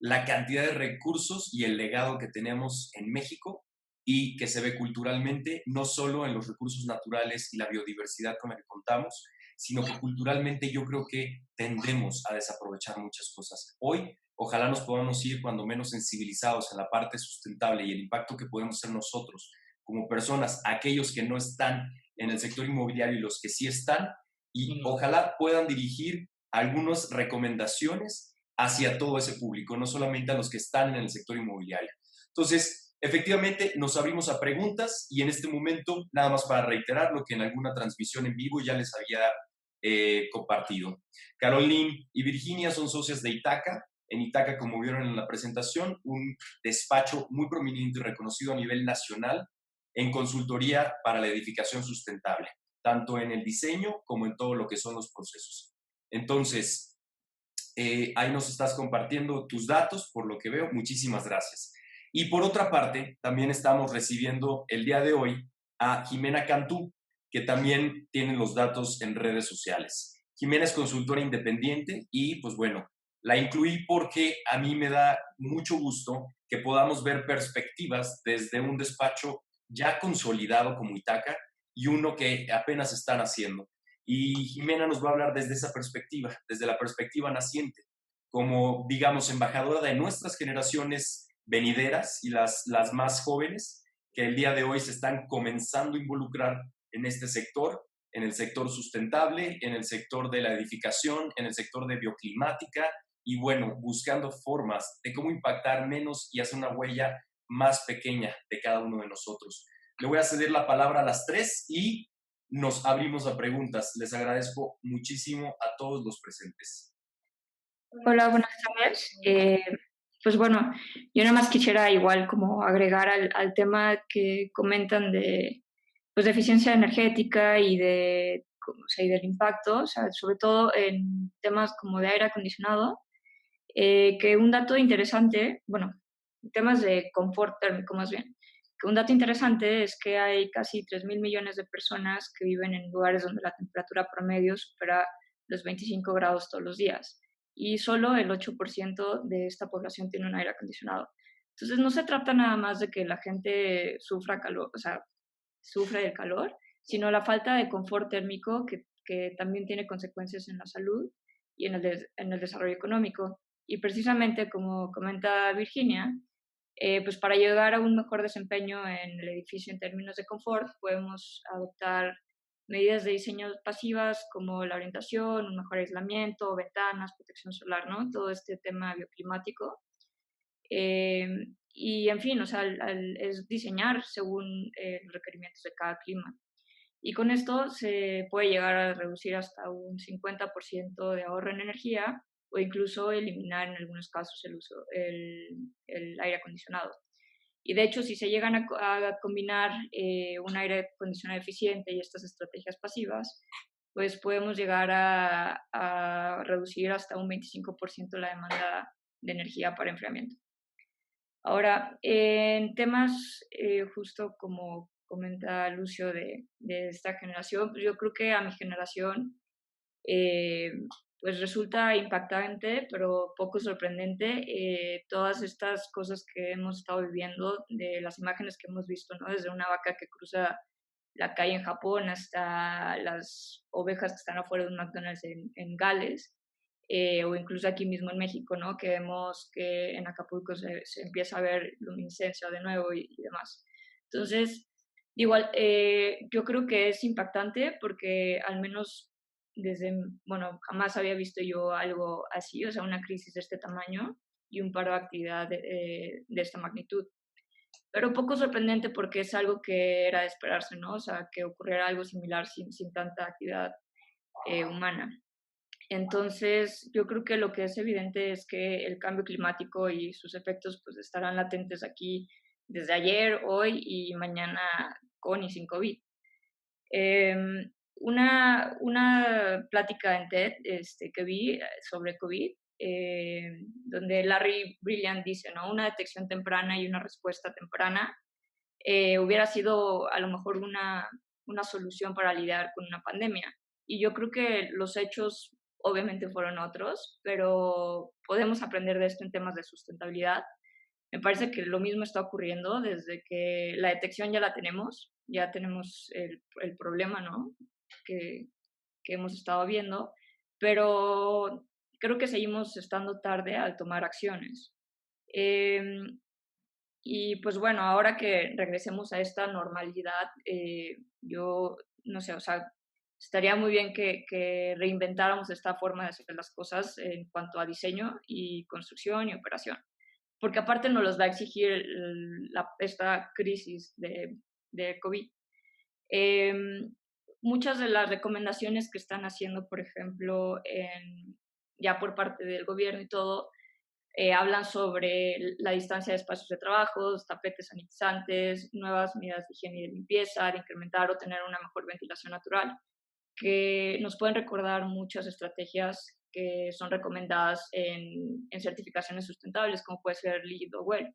la cantidad de recursos y el legado que tenemos en México y que se ve culturalmente, no solo en los recursos naturales y la biodiversidad con la que contamos, sino que culturalmente yo creo que tendemos a desaprovechar muchas cosas. Hoy, ojalá nos podamos ir cuando menos sensibilizados en la parte sustentable y el impacto que podemos hacer nosotros como personas, aquellos que no están en el sector inmobiliario y los que sí están, y ojalá puedan dirigir algunas recomendaciones hacia todo ese público, no solamente a los que están en el sector inmobiliario. Entonces, efectivamente, nos abrimos a preguntas y en este momento, nada más para reiterar lo que en alguna transmisión en vivo ya les había compartido. Caroline y Virginia son socias de Itaca. En Itaca, como vieron en la presentación, un despacho muy prominente y reconocido a nivel nacional en consultoría para la edificación sustentable, tanto en el diseño como en todo lo que son los procesos. Entonces, ahí nos estás compartiendo tus datos, por lo que veo. Muchísimas gracias. Y por otra parte, también estamos recibiendo el día de hoy a Jimena Cantú, que también tiene los datos en redes sociales. Jimena es consultora independiente y, pues bueno, la incluí porque a mí me da mucho gusto que podamos ver perspectivas desde un despacho ya consolidado como Itaca y uno que apenas están haciendo. Y Jimena nos va a hablar desde esa perspectiva, desde la perspectiva naciente, como, digamos, embajadora de nuestras generaciones venideras y las más jóvenes que el día de hoy se están comenzando a involucrar en este sector, en el sector sustentable, en el sector de la edificación, en el sector de bioclimática y, bueno, buscando formas de cómo impactar menos y hacer una huella más pequeña de cada uno de nosotros. Le voy a ceder la palabra a las tres y nos abrimos a preguntas. Les agradezco muchísimo a todos los presentes. Hola, buenas tardes. Pues bueno, yo nada más quisiera igual como agregar al tema que comentan pues de eficiencia energética y o sea, y del impacto, o sea, sobre todo en temas como de aire acondicionado, que un dato interesante, bueno, temas de confort térmico más bien, que un dato interesante es que hay casi 3.000 millones de personas que viven en lugares donde la temperatura promedio supera los 25 grados todos los días y solo el 8% de esta población tiene un aire acondicionado. Entonces no se trata nada más de que la gente sufra calor, o sea, sufre del calor, sino la falta de confort térmico que también tiene consecuencias en la salud y en el desarrollo económico. Y precisamente, como comenta Virginia, pues para llegar a un mejor desempeño en el edificio en términos de confort, podemos adoptar medidas de diseño pasivas como la orientación, un mejor aislamiento, ventanas, protección solar, ¿no? Todo este tema bioclimático. Y en fin, o sea, es diseñar según los requerimientos de cada clima. Y con esto se puede llegar a reducir hasta un 50% de ahorro en energía o incluso eliminar en algunos casos el aire acondicionado. Y de hecho, si se llegan a combinar un aire acondicionado eficiente y estas estrategias pasivas, pues podemos llegar a reducir hasta un 25% la demanda de energía para enfriamiento. Ahora, en temas justo como comenta Lucio de esta generación, pues yo creo que a mi generación pues resulta impactante, pero poco sorprendente todas estas cosas que hemos estado viviendo, de las imágenes que hemos visto, ¿no? Desde una vaca que cruza la calle en Japón hasta las ovejas que están afuera de un McDonald's en Gales, o incluso aquí mismo en México, ¿no? Que vemos que en Acapulco se empieza a ver luminiscencia de nuevo y demás. Entonces, igual, yo creo que es impactante porque al menos bueno, jamás había visto yo algo así, o sea, una crisis de este tamaño y un paro de actividad de esta magnitud. Pero un poco sorprendente porque es algo que era de esperarse, ¿no? O sea, que ocurriera algo similar sin tanta actividad humana. Entonces, yo creo que lo que es evidente es que el cambio climático y sus efectos pues estarán latentes aquí desde ayer, hoy y mañana con y sin COVID. Una plática en TED que vi sobre COVID, donde Larry Brilliant dice, ¿no? Una detección temprana y una respuesta temprana hubiera sido a lo mejor una solución para lidiar con una pandemia. Y yo creo que los hechos obviamente fueron otros, pero podemos aprender de esto en temas de sustentabilidad. Me parece que lo mismo está ocurriendo desde que la detección ya tenemos el problema, ¿no? Que que hemos estado viendo, pero creo que seguimos estando tarde al tomar acciones. Y pues bueno, ahora que regresemos a esta normalidad, yo no sé, o sea, estaría muy bien que reinventáramos esta forma de hacer las cosas en cuanto a diseño y construcción y operación, porque aparte nos los va a exigir esta crisis de COVID. Muchas de las recomendaciones que están haciendo, por ejemplo, ya por parte del gobierno y todo, hablan sobre la distancia de espacios de trabajo, tapetes sanitizantes, nuevas medidas de higiene y de limpieza, de incrementar o tener una mejor ventilación natural, que nos pueden recordar muchas estrategias que son recomendadas en certificaciones sustentables, como puede ser LEED o WELL.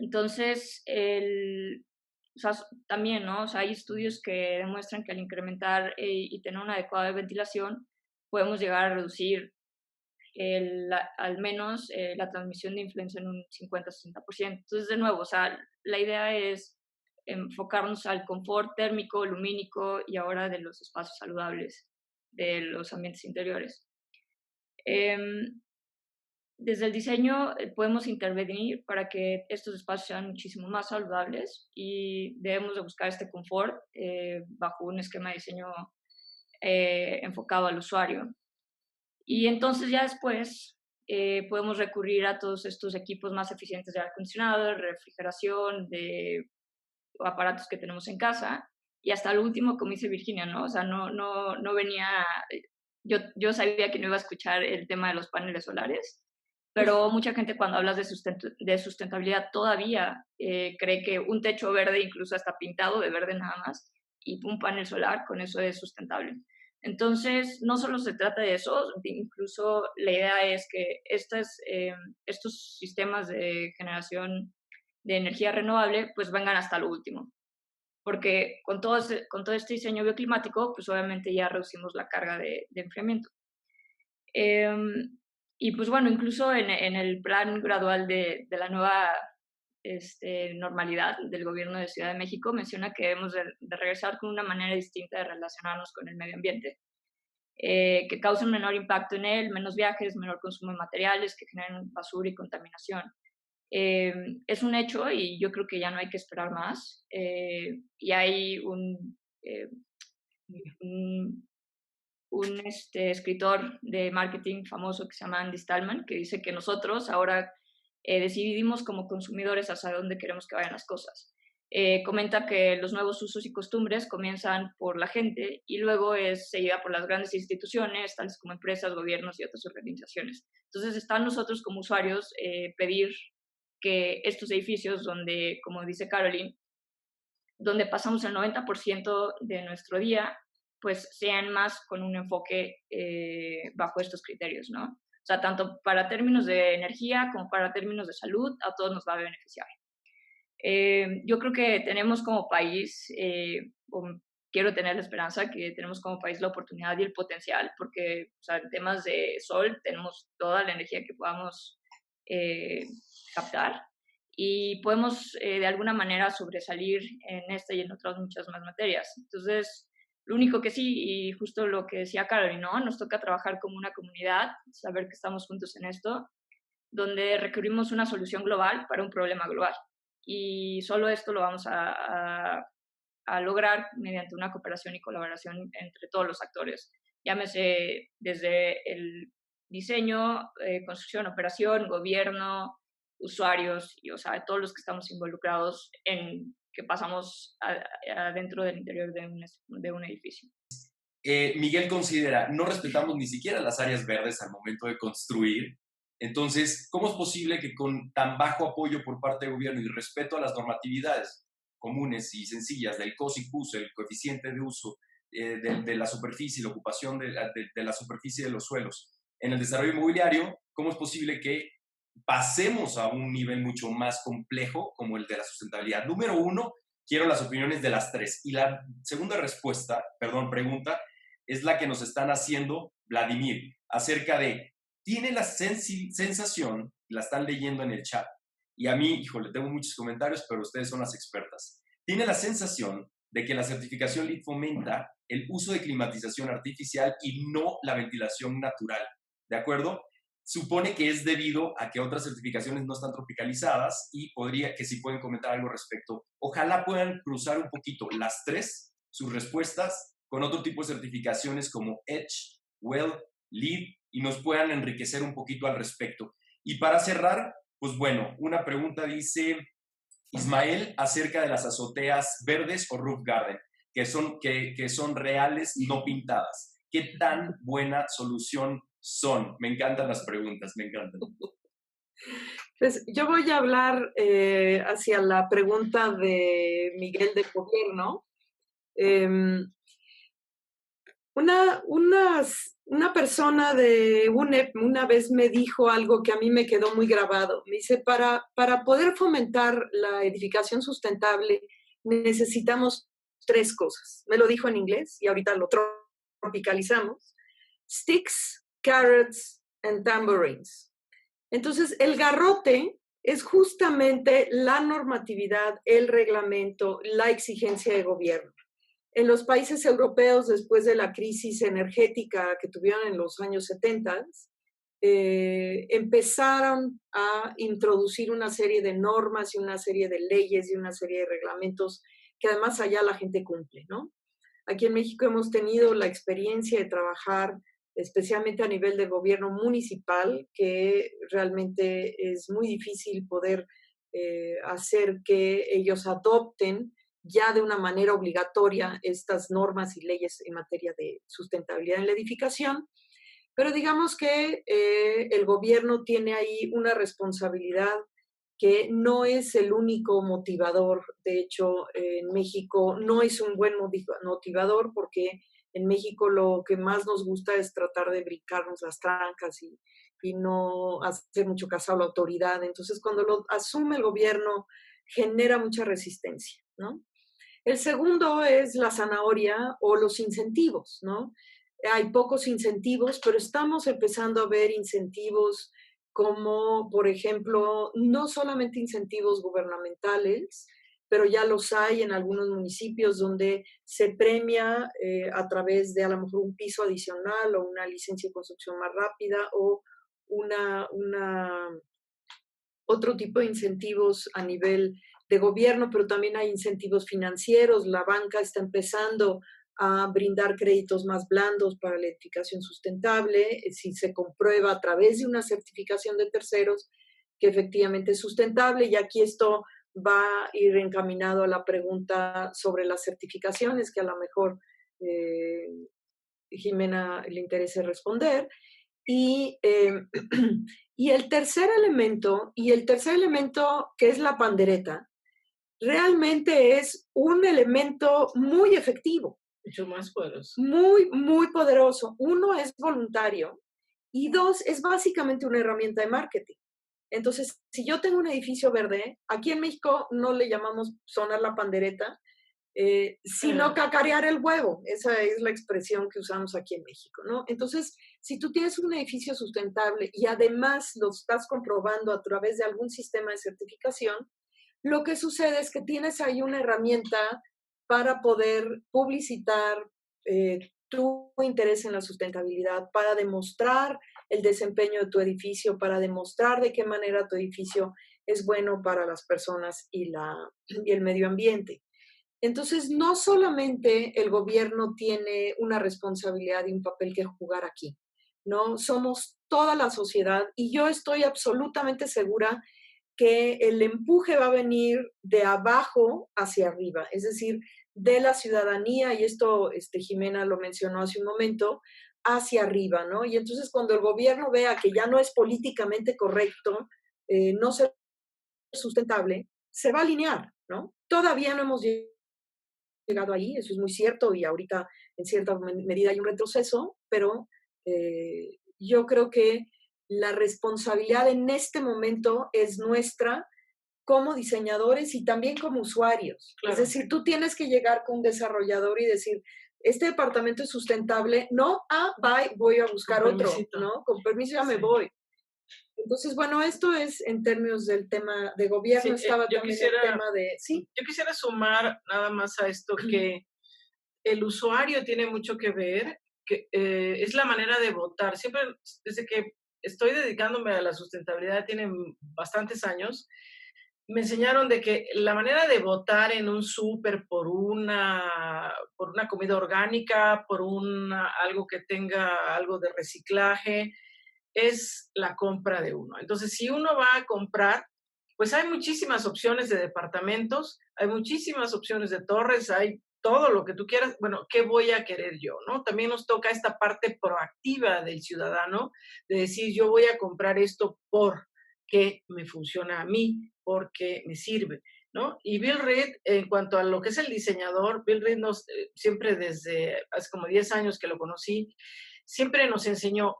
Entonces, o sea, también, ¿no? O sea, hay estudios que demuestran que al incrementar y tener una adecuada ventilación, podemos llegar a reducir al menos la transmisión de influenza en un 50-60%. Entonces, de nuevo, o sea, la idea es enfocarnos al confort térmico, lumínico y ahora de los espacios saludables de los ambientes interiores. Desde el diseño podemos intervenir para que estos espacios sean muchísimo más saludables y debemos de buscar este confort bajo un esquema de diseño enfocado al usuario. Y entonces ya después podemos recurrir a todos estos equipos más eficientes de aire acondicionado, de refrigeración, de aparatos que tenemos en casa. Y hasta el último, como dice Virginia, ¿no? O sea, no venía... Yo sabía que no iba a escuchar el tema de los paneles solares, pero mucha gente cuando hablas de sustentabilidad todavía cree que un techo verde, incluso hasta pintado de verde nada más, y un panel solar, con eso es sustentable. Entonces, no solo se trata de eso, incluso la idea es que estos sistemas de generación de energía renovable pues vengan hasta lo último, porque con todo este diseño bioclimático pues obviamente ya reducimos la carga de enfriamiento. Y pues bueno, incluso en el plan gradual de la nueva normalidad del gobierno de Ciudad de México menciona que debemos de regresar con una manera distinta de relacionarnos con el medio ambiente, que cause un menor impacto en él, menos viajes, menor consumo de materiales que generen basura y contaminación. Es un hecho y yo creo que ya no hay que esperar más. Y hay un escritor de marketing famoso que se llama Andy Stallman, que dice que nosotros ahora decidimos como consumidores hacia dónde queremos que vayan las cosas. Comenta que los nuevos usos y costumbres comienzan por la gente y luego es seguida por las grandes instituciones, tales como empresas, gobiernos y otras organizaciones. Entonces está en nosotros como usuarios pedir que estos edificios donde, como dice Caroline, donde pasamos el 90% de nuestro día, pues sean más con un enfoque bajo estos criterios, ¿no? O sea, tanto para términos de energía como para términos de salud, a todos nos va a beneficiar. Yo creo que tenemos como país, quiero tener la esperanza que tenemos como país la oportunidad y el potencial, porque o sea, en temas de sol tenemos toda la energía que podamos captar y podemos de alguna manera sobresalir en esta y en otras muchas más materias. Entonces, lo único que sí, y justo lo que decía Caroline, ¿no? Nos toca trabajar como una comunidad, saber que estamos juntos en esto, donde requerimos una solución global para un problema global. Y solo esto lo vamos a lograr mediante una cooperación y colaboración entre todos los actores. Llámese desde el diseño, construcción, operación, gobierno, usuarios, y, o sea, todos los que estamos involucrados en que pasamos adentro del interior de un edificio. Miguel considera, no respetamos ni siquiera las áreas verdes al momento de construir. Entonces, ¿cómo es posible que con tan bajo apoyo por parte del gobierno y respeto a las normatividades comunes y sencillas del COS y CUS, el coeficiente de uso de la superficie, la ocupación de la superficie de los suelos, en el desarrollo inmobiliario, cómo es posible que pasemos a un nivel mucho más complejo como el de la sustentabilidad? Número uno, quiero las opiniones de las tres. Y la segunda pregunta, es la que nos están haciendo Vladimir, acerca de, ¿tiene la sensación, la están leyendo en el chat, y a mí, híjole, tengo muchos comentarios, pero ustedes son las expertas, ¿tiene la sensación de que la certificación LEED fomenta el uso de climatización artificial y no la ventilación natural, ¿de acuerdo? Supone que es debido a que otras certificaciones no están tropicalizadas y podría que si pueden comentar algo al respecto. Ojalá puedan cruzar un poquito las tres, sus respuestas, con otro tipo de certificaciones como EDGE, WELL, LEED, y nos puedan enriquecer un poquito al respecto. Y para cerrar, pues bueno, una pregunta dice Ismael acerca de las azoteas verdes o roof garden, que son reales, no pintadas. ¿Qué tan buena solución son? Me encantan las preguntas, me encantan. Pues yo voy a hablar hacia la pregunta de Miguel de Gobierno. Una persona de UNEP una vez me dijo algo que a mí me quedó muy grabado. Me dice, para poder fomentar la edificación sustentable necesitamos 3 cosas. Me lo dijo en inglés y ahorita lo tropicalizamos. Sticks, carrots and tambourines. Entonces, el garrote es justamente la normatividad, el reglamento, la exigencia de gobierno. En los países europeos, después de la crisis energética que tuvieron en los años 70, empezaron a introducir una serie de normas y una serie de leyes y una serie de reglamentos que además allá la gente cumple, ¿no? Aquí en México hemos tenido la experiencia de trabajar especialmente a nivel de gobierno municipal, que realmente es muy difícil poder hacer que ellos adopten ya de una manera obligatoria estas normas y leyes en materia de sustentabilidad en la edificación. Pero digamos que el gobierno tiene ahí una responsabilidad que no es el único motivador. De hecho, en México no es un buen motivador porque en México lo que más nos gusta es tratar de brincarnos las trancas y no hacer mucho caso a la autoridad. Entonces, cuando lo asume el gobierno, genera mucha resistencia, ¿no? El segundo es la zanahoria o los incentivos, ¿no? Hay pocos incentivos, pero estamos empezando a ver incentivos como, por ejemplo, no solamente incentivos gubernamentales, pero ya los hay en algunos municipios donde se premia a través de a lo mejor un piso adicional o una licencia de construcción más rápida o otro tipo de incentivos a nivel de gobierno, pero también hay incentivos financieros. La banca está empezando a brindar créditos más blandos para la edificación sustentable, si se comprueba a través de una certificación de terceros que efectivamente es sustentable. Y aquí esto va a ir encaminado a la pregunta sobre las certificaciones, que a lo mejor Jimena le interese responder. Y el tercer elemento, que es la pandereta, realmente es un elemento muy efectivo. Mucho más poderoso. Muy, muy poderoso. Uno, es voluntario y 2, es básicamente una herramienta de marketing. Entonces, si yo tengo un edificio verde, aquí en México no le llamamos sonar la pandereta, sino cacarear el huevo. Esa es la expresión que usamos aquí en México, ¿no? Entonces, si tú tienes un edificio sustentable y además lo estás comprobando a través de algún sistema de certificación, lo que sucede es que tienes ahí una herramienta para poder publicitar tu interés en la sustentabilidad, para demostrar el desempeño de tu edificio, para demostrar de qué manera tu edificio es bueno para las personas y el medio ambiente. Entonces, no solamente el gobierno tiene una responsabilidad y un papel que jugar aquí, ¿no? Somos toda la sociedad y yo estoy absolutamente segura que el empuje va a venir de abajo hacia arriba, es decir, de la ciudadanía, y esto Jimena lo mencionó hace un momento, hacia arriba, ¿no? Y entonces cuando el gobierno vea que ya no es políticamente correcto, no ser sustentable, se va a alinear, ¿no? Todavía no hemos llegado ahí, eso es muy cierto, y ahorita en cierta medida hay un retroceso, pero yo creo que la responsabilidad en este momento es nuestra como diseñadores y también como usuarios. Claro. Es decir, tú tienes que llegar con un desarrollador y decir, este departamento es sustentable, no, bye, voy a buscar otro, ¿no? Con permiso ya me voy. Entonces, bueno, esto es en términos del tema de gobierno, estaba también el tema de... Sí. Yo quisiera sumar nada más a esto que el usuario tiene mucho que ver, que es la manera de votar. Siempre, desde que estoy dedicándome a la sustentabilidad, tienen bastantes años, me enseñaron de que la manera de votar en un súper por una comida orgánica, algo que tenga algo de reciclaje, es la compra de uno. Entonces, si uno va a comprar, pues hay muchísimas opciones de departamentos, hay muchísimas opciones de torres, hay todo lo que tú quieras. Bueno, ¿qué voy a querer yo, no? También nos toca esta parte proactiva del ciudadano, de decir, yo voy a comprar esto porque me funciona a mí, porque me sirve, ¿no? Y Bill Reed, en cuanto a lo que es el diseñador, Bill Reed siempre desde hace como 10 años que lo conocí, siempre nos enseñó,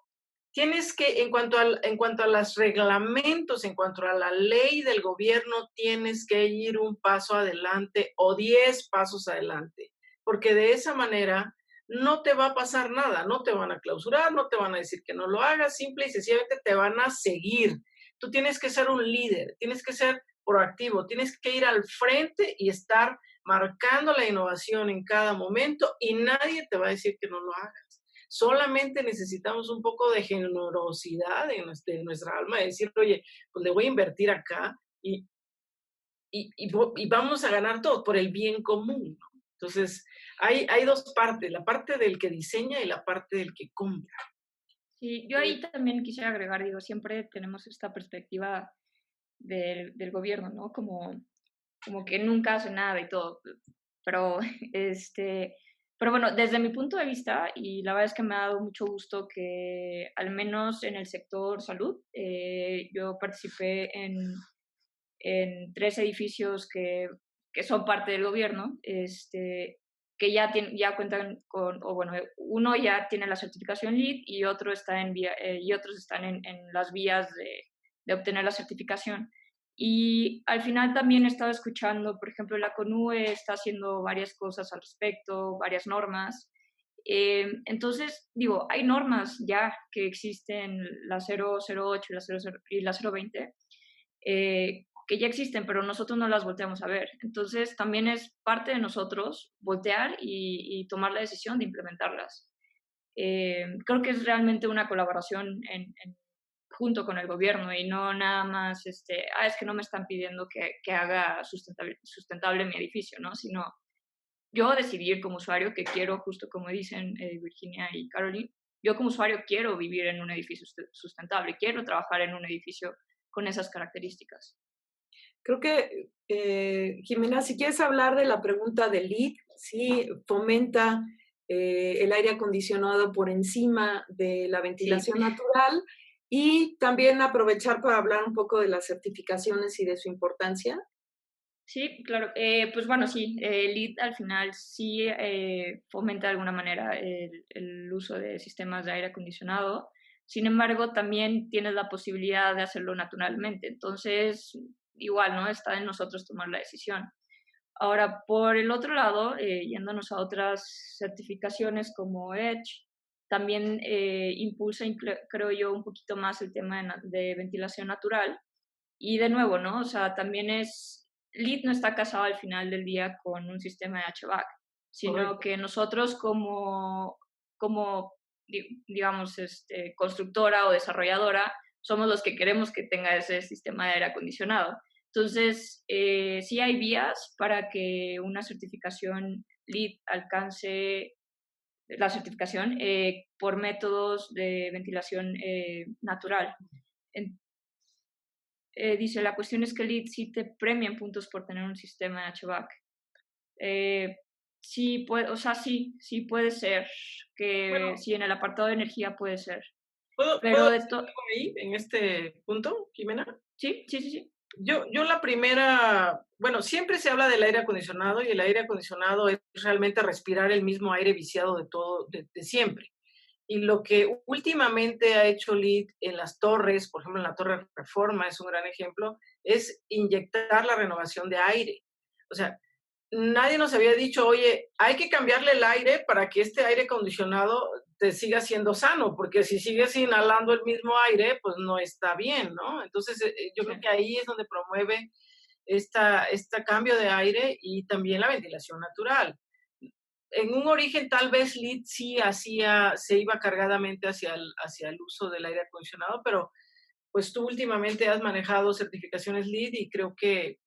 tienes que, en cuanto a los reglamentos, en cuanto a la ley del gobierno, tienes que ir un paso adelante o 10 pasos adelante, porque de esa manera no te va a pasar nada, no te van a clausurar, no te van a decir que no lo hagas, simple y sencillamente te van a seguir. Tú tienes que ser un líder, tienes que ser proactivo, tienes que ir al frente y estar marcando la innovación en cada momento y nadie te va a decir que no lo hagas. Solamente necesitamos un poco de generosidad en nuestra alma, de decir, oye, pues le voy a invertir acá y vamos a ganar todo por el bien común, ¿no? Entonces, hay dos partes, la parte del que diseña y la parte del que compra. Sí, yo ahí también quisiera agregar, digo, siempre tenemos esta perspectiva del gobierno, ¿no? Como que nunca hace nada y todo, pero pero bueno, desde mi punto de vista, y la verdad es que me ha dado mucho gusto que al menos en el sector salud, yo participé en 3 edificios que son parte del gobierno, que ya cuentan con, o bueno, uno ya tiene la certificación LEED y otro está y otros están en las vías de obtener la certificación. Y al final también he estado escuchando, por ejemplo, la CONUE está haciendo varias cosas al respecto, varias normas. Entonces, digo, hay normas ya que existen, la 008 y la 00 y la 020, que ya existen, pero nosotros no las volteamos a ver. Entonces, también es parte de nosotros voltear y tomar la decisión de implementarlas. Creo que es realmente una colaboración junto con el gobierno y no nada más, es que no me están pidiendo que haga sustentable mi edificio, ¿no? Sino yo decidir como usuario que quiero, justo como dicen Virginia y Caroline, yo como usuario quiero vivir en un edificio sustentable, quiero trabajar en un edificio con esas características. Creo que, Jimena, si quieres hablar de la pregunta del LEED, sí fomenta el aire acondicionado por encima de la ventilación natural, y también aprovechar para hablar un poco de las certificaciones y de su importancia. Sí, claro. Pues bueno, sí, el LEED al final sí fomenta de alguna manera el uso de sistemas de aire acondicionado. Sin embargo, también tienes la posibilidad de hacerlo naturalmente. Entonces, igual, ¿no? Está en nosotros tomar la decisión. Ahora, por el otro lado, yéndonos a otras certificaciones como EDGE, también impulsa, creo yo, un poquito más el tema de ventilación natural. Y de nuevo, ¿no? O sea, también LEED no está casado al final del día con un sistema de HVAC, sino que nosotros como digamos, constructora o desarrolladora, somos los que queremos que tenga ese sistema de aire acondicionado. Entonces, sí hay vías para que una certificación LEED alcance la certificación por métodos de ventilación natural. Dice, la cuestión es que LEED sí te premian puntos por tener un sistema de HVAC. Sí, o sea, sí puede ser, que bueno, sí, en el apartado de energía puede ser. ¿Puedo decir algo ahí, en este punto, Jimena? Sí. Yo la primera, bueno, siempre se habla del aire acondicionado y el aire acondicionado es realmente respirar el mismo aire viciado de siempre. Y lo que últimamente ha hecho LEED en las torres, por ejemplo en la Torre Reforma es un gran ejemplo, es inyectar la renovación de aire. O sea, nadie nos había dicho, oye, hay que cambiarle el aire para que este aire acondicionado te siga siendo sano, porque si sigues inhalando el mismo aire, pues no está bien, ¿no? Entonces, yo creo que ahí es donde promueve este cambio de aire y también la ventilación natural. en un origen tal vez LEED sí se iba cargadamente hacia el uso del aire acondicionado, pero pues tú últimamente has manejado certificaciones LEED y creo que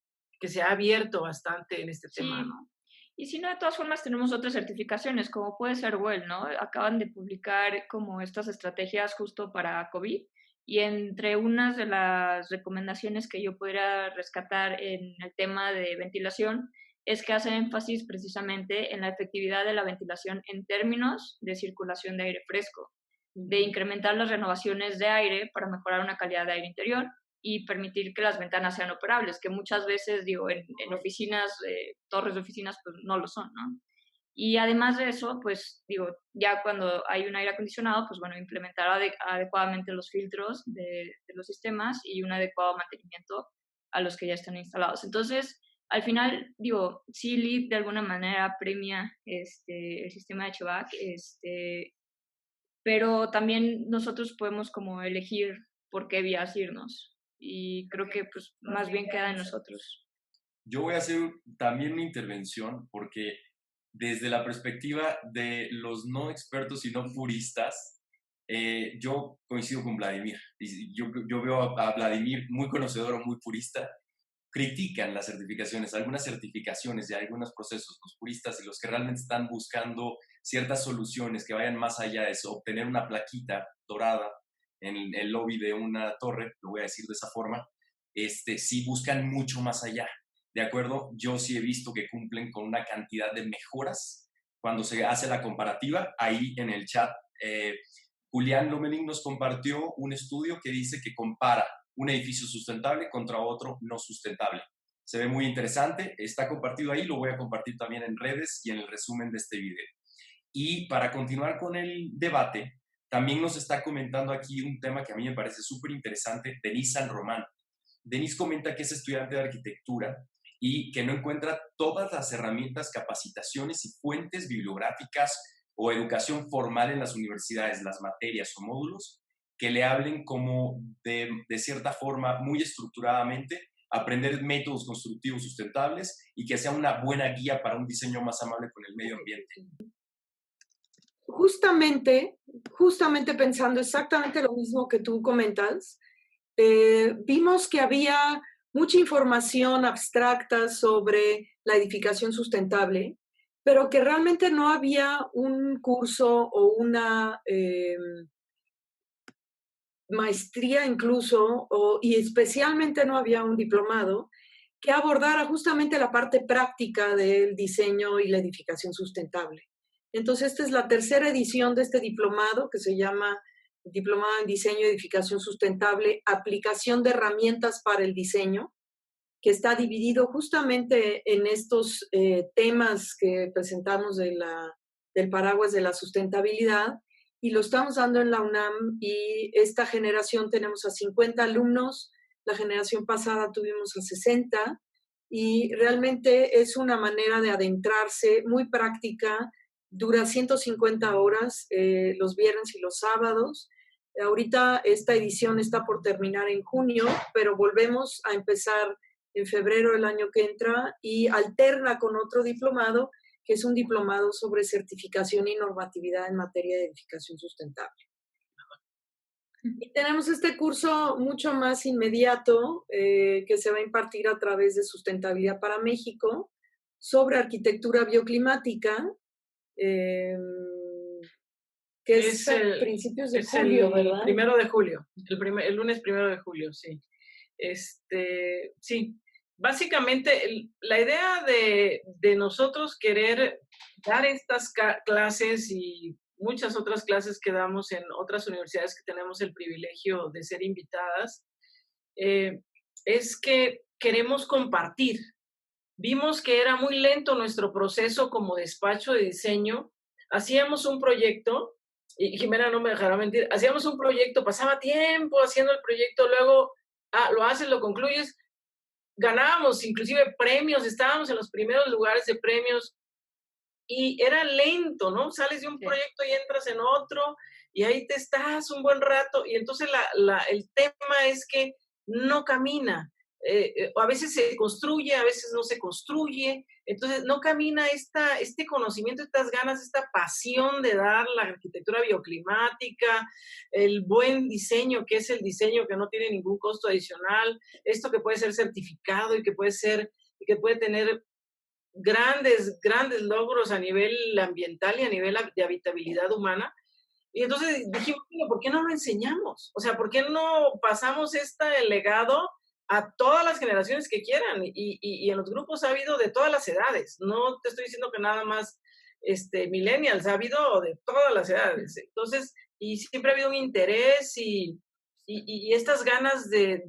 se ha abierto bastante en este tema, Sí. ¿no? Y si no, de todas formas tenemos otras certificaciones, como puede ser WELL, ¿no? Acaban de publicar como estas estrategias justo para COVID, y entre unas de las recomendaciones que yo podría rescatar en el tema de ventilación es que hace énfasis precisamente en la efectividad de la ventilación en términos de circulación de aire fresco, de incrementar las renovaciones de aire para mejorar una calidad de aire interior y permitir que las ventanas sean operables, que muchas veces, digo, en oficinas, torres de oficinas, pues no lo son, ¿no? Y además de eso, pues digo, ya cuando hay un aire acondicionado, pues bueno, implementar adecuadamente los filtros de los sistemas y un adecuado mantenimiento a los que ya están instalados. Entonces, al final, digo, sí, LEED de alguna manera premia el sistema de HVAC, pero también nosotros podemos como elegir por qué vías irnos. Y creo que pues más bien queda en nosotros. Yo voy a hacer también una intervención porque desde la perspectiva de los no expertos y no puristas, yo coincido con Vladimir. Yo veo a Vladimir muy conocedor o muy purista. Critican las certificaciones, algunas certificaciones de algunos procesos, los puristas y los que realmente están buscando ciertas soluciones que vayan más allá de eso, obtener una plaquita dorada en el lobby de una torre, lo voy a decir de esa forma, sí buscan mucho más allá. ¿De acuerdo? Yo sí he visto que cumplen con una cantidad de mejoras cuando se hace la comparativa. Ahí en el chat, Julián Lomelín nos compartió un estudio que dice que compara un edificio sustentable contra otro no sustentable. Se ve muy interesante, está compartido ahí, lo voy a compartir también en redes y en el resumen de este video. Y para continuar con el debate, también nos está comentando aquí un tema que a mí me parece súper interesante, Denise San Román. Denise comenta que es estudiante de arquitectura y que no encuentra todas las herramientas, capacitaciones y fuentes bibliográficas o educación formal en las universidades, las materias o módulos que le hablen como de cierta forma, muy estructuradamente, aprender métodos constructivos sustentables y que sea una buena guía para un diseño más amable con el medio ambiente. Justamente pensando exactamente lo mismo que tú comentas, vimos que había mucha información abstracta sobre la edificación sustentable, pero que realmente no había un curso o una maestría incluso, y especialmente no había un diplomado que abordara justamente la parte práctica del diseño y la edificación sustentable. Entonces, esta es la tercera edición de este diplomado que se llama Diplomado en Diseño y Edificación Sustentable, Aplicación de Herramientas para el Diseño, que está dividido justamente en estos temas que presentamos del paraguas de la sustentabilidad, y lo estamos dando en la UNAM, y esta generación tenemos a 50 alumnos, la generación pasada tuvimos a 60, y realmente es una manera de adentrarse muy práctica, dura 150 horas los viernes y los sábados. Ahorita esta edición está por terminar en junio, pero volvemos a empezar en febrero del año que entra y alterna con otro diplomado, que es un diplomado sobre certificación y normatividad en materia de edificación sustentable. Y tenemos este curso mucho más inmediato que se va a impartir a través de Sustentabilidad para México sobre arquitectura bioclimática, que es principios de julio, ¿verdad? El 1 de julio, el lunes 1 de julio, sí. Sí, básicamente la idea de nosotros querer dar estas clases y muchas otras clases que damos en otras universidades que tenemos el privilegio de ser invitadas, es que queremos compartir. Vimos que era muy lento nuestro proceso como despacho de diseño. Hacíamos un proyecto, y Jimena no me dejará mentir, hacíamos un proyecto, pasaba tiempo haciendo el proyecto, luego lo haces, lo concluyes, ganábamos inclusive premios, estábamos en los primeros lugares de premios, y era lento, ¿no? Sales de un proyecto y entras en otro, y ahí te estás un buen rato, y entonces el tema es que no camina. a veces se construye, a veces no se construye, entonces no camina este conocimiento, estas ganas, esta pasión de dar la arquitectura bioclimática, el buen diseño, que es el diseño que no tiene ningún costo adicional, esto que puede ser certificado y que puede tener grandes logros a nivel ambiental y a nivel de habitabilidad humana. Y entonces dijimos, ¿por qué no lo enseñamos? O sea, ¿por qué no pasamos este legado a todas las generaciones que quieran? Y en los grupos ha habido de todas las edades. No te estoy diciendo que nada más millennials, ha habido de todas las edades. Entonces, y siempre ha habido un interés y estas ganas de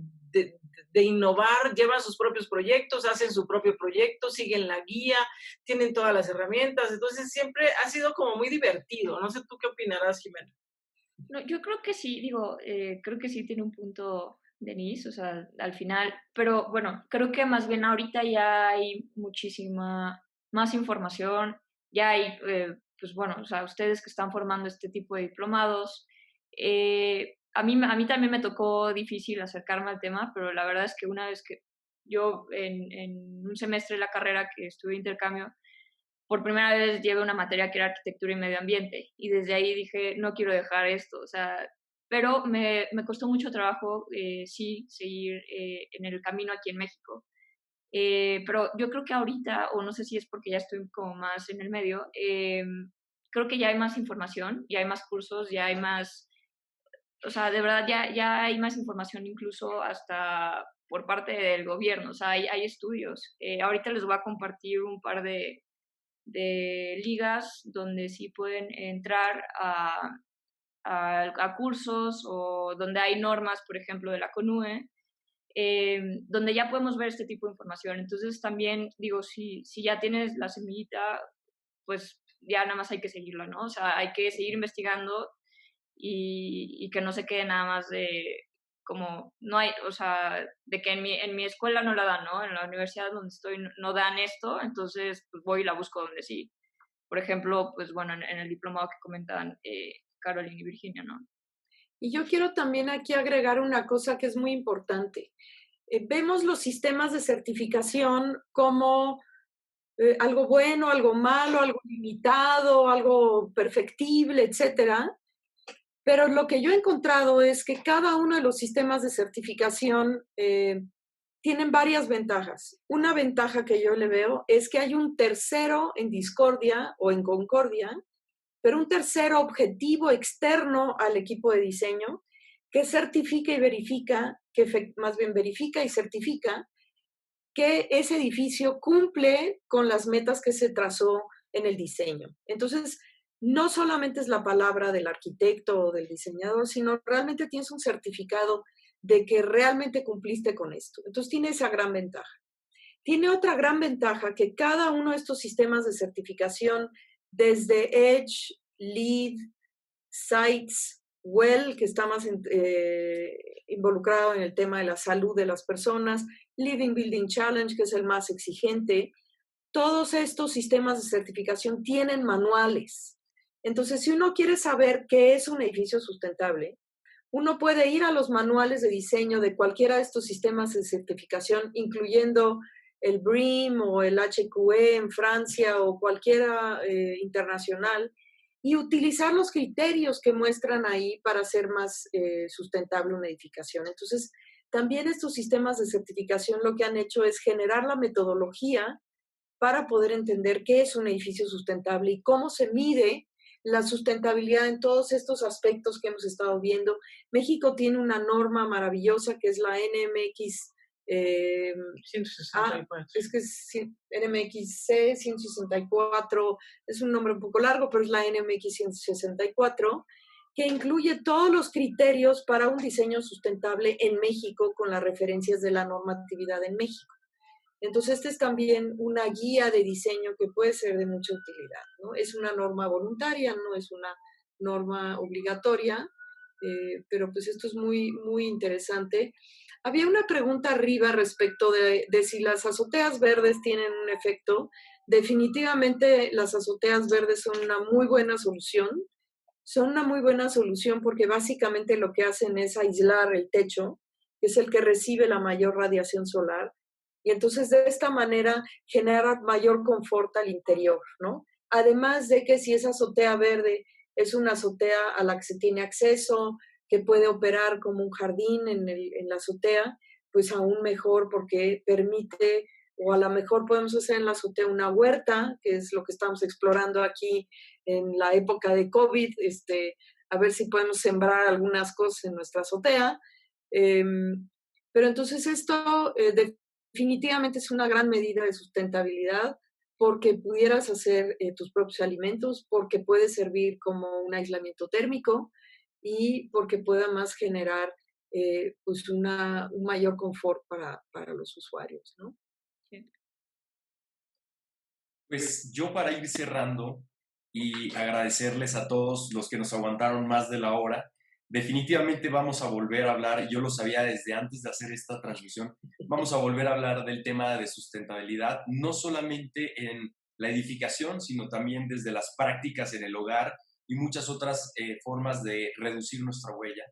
innovar, llevan sus propios proyectos, hacen su propio proyecto, siguen la guía, tienen todas las herramientas. Entonces, siempre ha sido como muy divertido. No sé tú qué opinarás, Jimena. No, yo creo que sí, creo que sí tiene un punto Denise, o sea, al final, pero bueno, creo que más bien ahorita ya hay muchísima más información, ya hay, pues bueno, o sea, ustedes que están formando este tipo de diplomados, a mí también me tocó difícil acercarme al tema, pero la verdad es que una vez que yo en un semestre de la carrera que estuve de intercambio, por primera vez llevé una materia que era arquitectura y medio ambiente, y desde ahí dije, no quiero dejar esto, o sea, pero me costó mucho trabajo, sí, seguir en el camino aquí en México. Pero yo creo que ahorita, o no sé si es porque ya estoy como más en el medio, creo que ya hay más información, ya hay más cursos, ya hay más, o sea, de verdad ya hay más información incluso hasta por parte del gobierno, o sea, hay estudios. Ahorita les voy a compartir un par de ligas donde sí pueden entrar a cursos o donde hay normas, por ejemplo, de la CONUE, donde ya podemos ver este tipo de información. Entonces también digo, si ya tienes la semillita, pues ya nada más hay que seguirla, ¿no? O sea, hay que seguir investigando y que no se quede nada más de como, no hay, o sea, de que en mi escuela no la dan, ¿no? En la universidad donde estoy no dan esto, entonces pues voy y la busco donde sí. Por ejemplo, pues bueno, en el diplomado que comentan Caroline y Virginia, ¿no? Y yo quiero también aquí agregar una cosa que es muy importante. Vemos los sistemas de certificación como algo bueno, algo malo, algo limitado, algo perfectible, etcétera. Pero lo que yo he encontrado es que cada uno de los sistemas de certificación tienen varias ventajas. Una ventaja que yo le veo es que hay un tercero en discordia o en concordia, pero un tercero objetivo externo al equipo de diseño que certifica y verifica, que más bien verifica y certifica que ese edificio cumple con las metas que se trazó en el diseño. Entonces, no solamente es la palabra del arquitecto o del diseñador, sino realmente tienes un certificado de que realmente cumpliste con esto. Entonces, tiene esa gran ventaja. Tiene otra gran ventaja que cada uno de estos sistemas de certificación, desde Edge, LEED, Sites, WELL, que está más involucrado en el tema de la salud de las personas, Living Building Challenge, que es el más exigente, todos estos sistemas de certificación tienen manuales. Entonces, si uno quiere saber qué es un edificio sustentable, uno puede ir a los manuales de diseño de cualquiera de estos sistemas de certificación, incluyendo el BREEAM o el HQE en Francia o cualquiera internacional, y utilizar los criterios que muestran ahí para hacer más sustentable una edificación. Entonces, también estos sistemas de certificación lo que han hecho es generar la metodología para poder entender qué es un edificio sustentable y cómo se mide la sustentabilidad en todos estos aspectos que hemos estado viendo. México tiene una norma maravillosa que es la NMX 164. Es que es NMXC 164, es un nombre un poco largo, pero es la NMX 164, que incluye todos los criterios para un diseño sustentable en México con las referencias de la normatividad en México. Entonces, esta es también una guía de diseño que puede ser de mucha utilidad, ¿no? Es una norma voluntaria, no es una norma obligatoria, pero pues esto es muy, muy interesante. Había una pregunta arriba respecto de si las azoteas verdes tienen un efecto. Definitivamente las azoteas verdes son una muy buena solución. Son una muy buena solución porque básicamente lo que hacen es aislar el techo que es el que recibe la mayor radiación solar. Y entonces de esta manera genera mayor confort al interior, ¿no? Además de que si esa azotea verde es una azotea a la que se tiene acceso, que puede operar como un jardín en la azotea, pues aún mejor porque permite, o a lo mejor podemos hacer en la azotea una huerta, que es lo que estamos explorando aquí en la época de COVID, a ver si podemos sembrar algunas cosas en nuestra azotea. Pero entonces esto definitivamente es una gran medida de sustentabilidad porque pudieras hacer tus propios alimentos, porque puede servir como un aislamiento térmico y porque pueda más generar pues un mayor confort para los usuarios, ¿no? Sí. Pues yo para ir cerrando y agradecerles a todos los que nos aguantaron más de la hora, definitivamente vamos a volver a hablar, y yo lo sabía desde antes de hacer esta transmisión, vamos a volver a hablar del tema de sustentabilidad, no solamente en la edificación, sino también desde las prácticas en el hogar y muchas otras formas de reducir nuestra huella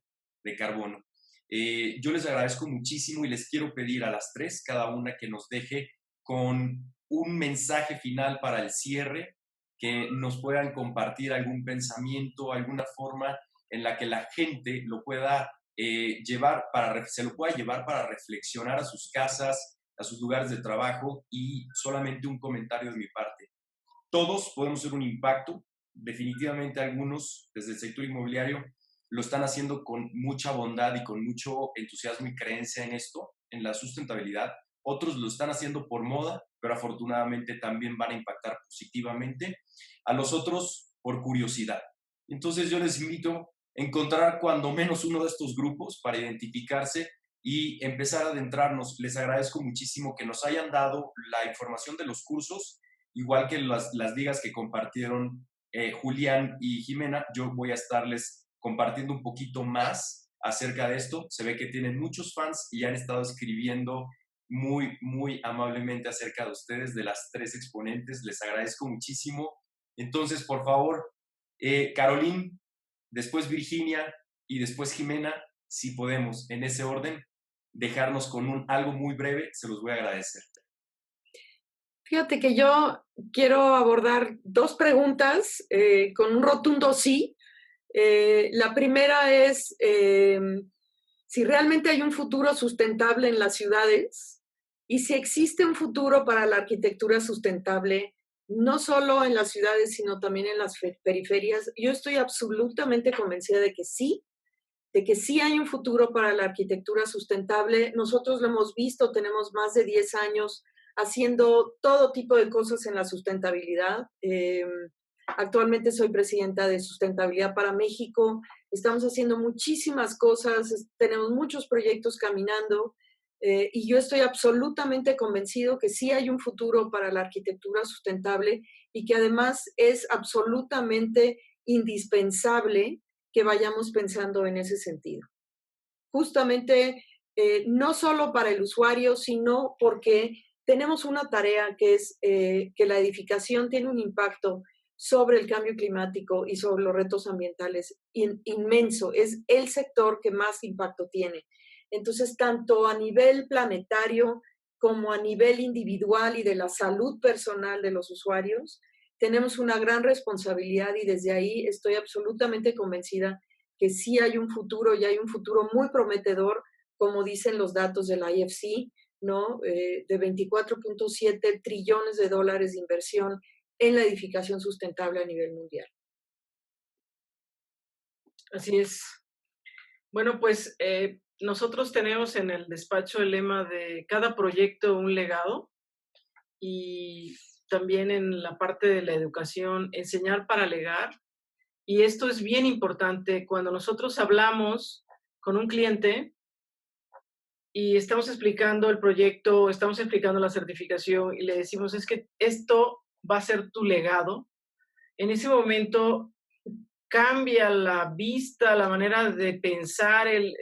de carbono. Yo les agradezco muchísimo y les quiero pedir a las tres, cada una, que nos deje con un mensaje final para el cierre, que nos puedan compartir algún pensamiento, alguna forma en la que la gente lo pueda se lo pueda llevar para reflexionar a sus casas, a sus lugares de trabajo, y solamente un comentario de mi parte. Todos podemos hacer un impacto, definitivamente algunos desde el sector inmobiliario lo están haciendo con mucha bondad y con mucho entusiasmo y creencia en esto, en la sustentabilidad. Otros lo están haciendo por moda, pero afortunadamente también van a impactar positivamente. A los otros por curiosidad. Entonces yo les invito a encontrar cuando menos uno de estos grupos para identificarse y empezar a adentrarnos. Les agradezco muchísimo que nos hayan dado la información de los cursos, igual que las ligas que compartieron Julián y Jimena. Yo voy a estarles compartiendo un poquito más acerca de esto. Se ve que tienen muchos fans y han estado escribiendo muy, muy amablemente acerca de ustedes, de las tres exponentes. Les agradezco muchísimo. Entonces, por favor, Caroline, después Virginia y después Jimena, si podemos, en ese orden, dejarnos con algo muy breve, se los voy a agradecer. Fíjate que yo quiero abordar dos preguntas con un rotundo sí. La primera es si realmente hay un futuro sustentable en las ciudades y si existe un futuro para la arquitectura sustentable, no solo en las ciudades, sino también en las periferias. Yo estoy absolutamente convencida de que sí hay un futuro para la arquitectura sustentable. Nosotros lo hemos visto, tenemos más de 10 años haciendo todo tipo de cosas en la sustentabilidad. Actualmente soy presidenta de Sustentabilidad para México. Estamos haciendo muchísimas cosas, tenemos muchos proyectos caminando y yo estoy absolutamente convencido que sí hay un futuro para la arquitectura sustentable y que además es absolutamente indispensable que vayamos pensando en ese sentido. Justamente no solo para el usuario, sino porque tenemos una tarea que es que la edificación tiene un impacto sobre el cambio climático y sobre los retos ambientales inmenso. Es el sector que más impacto tiene. Entonces, tanto a nivel planetario como a nivel individual y de la salud personal de los usuarios, tenemos una gran responsabilidad y desde ahí estoy absolutamente convencida que sí hay un futuro y hay un futuro muy prometedor, como dicen los datos del IFC, ¿no? De 24.7 trillones de dólares de inversión en la edificación sustentable a nivel mundial. Así es. Bueno, pues nosotros tenemos en el despacho el lema de cada proyecto un legado, y también en la parte de la educación, enseñar para legar. Y esto es bien importante cuando nosotros hablamos con un cliente y estamos explicando el proyecto, estamos explicando la certificación y le decimos, es que esto va a ser tu legado. En ese momento cambia la vista, la manera de pensar, en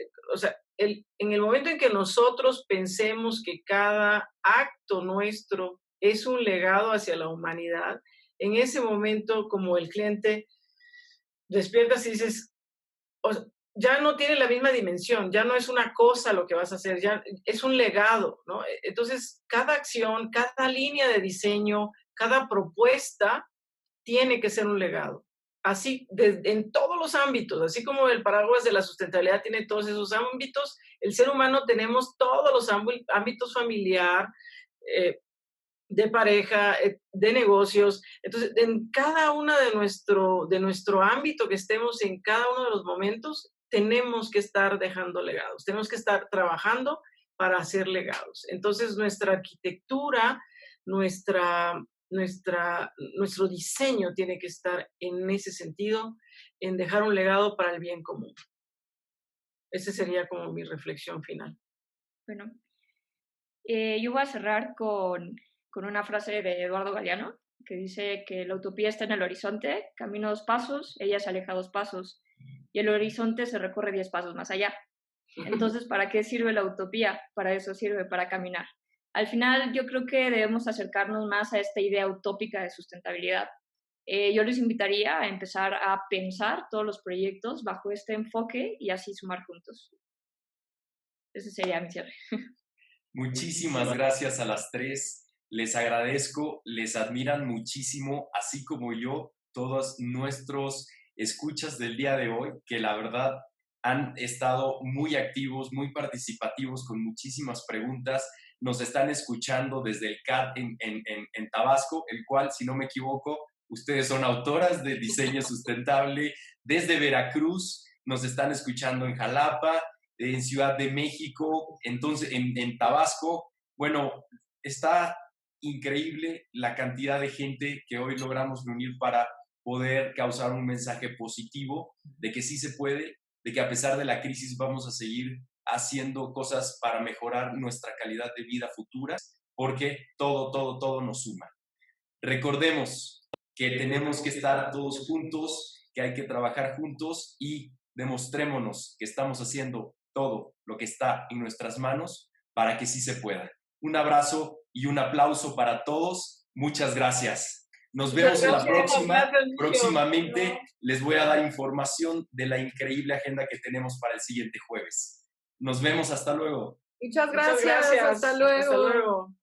el momento en que nosotros pensemos que cada acto nuestro es un legado hacia la humanidad, en ese momento, como el cliente, despiertas y dices, ya no tiene la misma dimensión, ya no es una cosa lo que vas a hacer, ya es un legado, ¿no? Entonces, cada acción, cada línea de diseño, cada propuesta tiene que ser un legado. Así, en todos los ámbitos, así como el paraguas de la sustentabilidad tiene todos esos ámbitos, el ser humano tenemos todos los ámbitos familiar, de pareja, de negocios. Entonces, en cada uno de nuestro ámbito que estemos en cada uno de los momentos, tenemos que estar dejando legados, tenemos que estar trabajando para hacer legados. Entonces, nuestra arquitectura, nuestro diseño tiene que estar en ese sentido, en dejar un legado para el bien común. Esa sería como mi reflexión final. Bueno, yo voy a cerrar con una frase de Eduardo Galeano, que dice que la utopía está en el horizonte, camina 2 pasos, ella se aleja 2 pasos, y el horizonte se recorre 10 pasos más allá. Entonces, ¿para qué sirve la utopía? Para eso sirve, para caminar. Al final, yo creo que debemos acercarnos más a esta idea utópica de sustentabilidad. Yo les invitaría a empezar a pensar todos los proyectos bajo este enfoque y así sumar juntos. Ese sería mi cierre. Muchísimas gracias a las 3. Les agradezco, les admiran muchísimo, así como yo, todos nuestros escuchas del día de hoy, que la verdad han estado muy activos, muy participativos, con muchísimas preguntas. Nos están escuchando desde el CAT en Tabasco, el cual, si no me equivoco, ustedes son autoras de diseño sustentable. Desde Veracruz nos están escuchando en Jalapa, en Ciudad de México, entonces en Tabasco. Bueno, está increíble la cantidad de gente que hoy logramos reunir para poder causar un mensaje positivo de que sí se puede, de que a pesar de la crisis vamos a seguir haciendo cosas para mejorar nuestra calidad de vida futura, porque todo nos suma. Recordemos que tenemos que estar todos juntos, que hay que trabajar juntos y demostrémonos que estamos haciendo todo lo que está en nuestras manos para que sí se pueda. Un abrazo y un aplauso para todos. Muchas gracias. Nos vemos en la próxima. Próximamente les voy a dar información de la increíble agenda que tenemos para el siguiente jueves. Nos vemos. Hasta luego. Muchas gracias. Hasta luego. Hasta luego.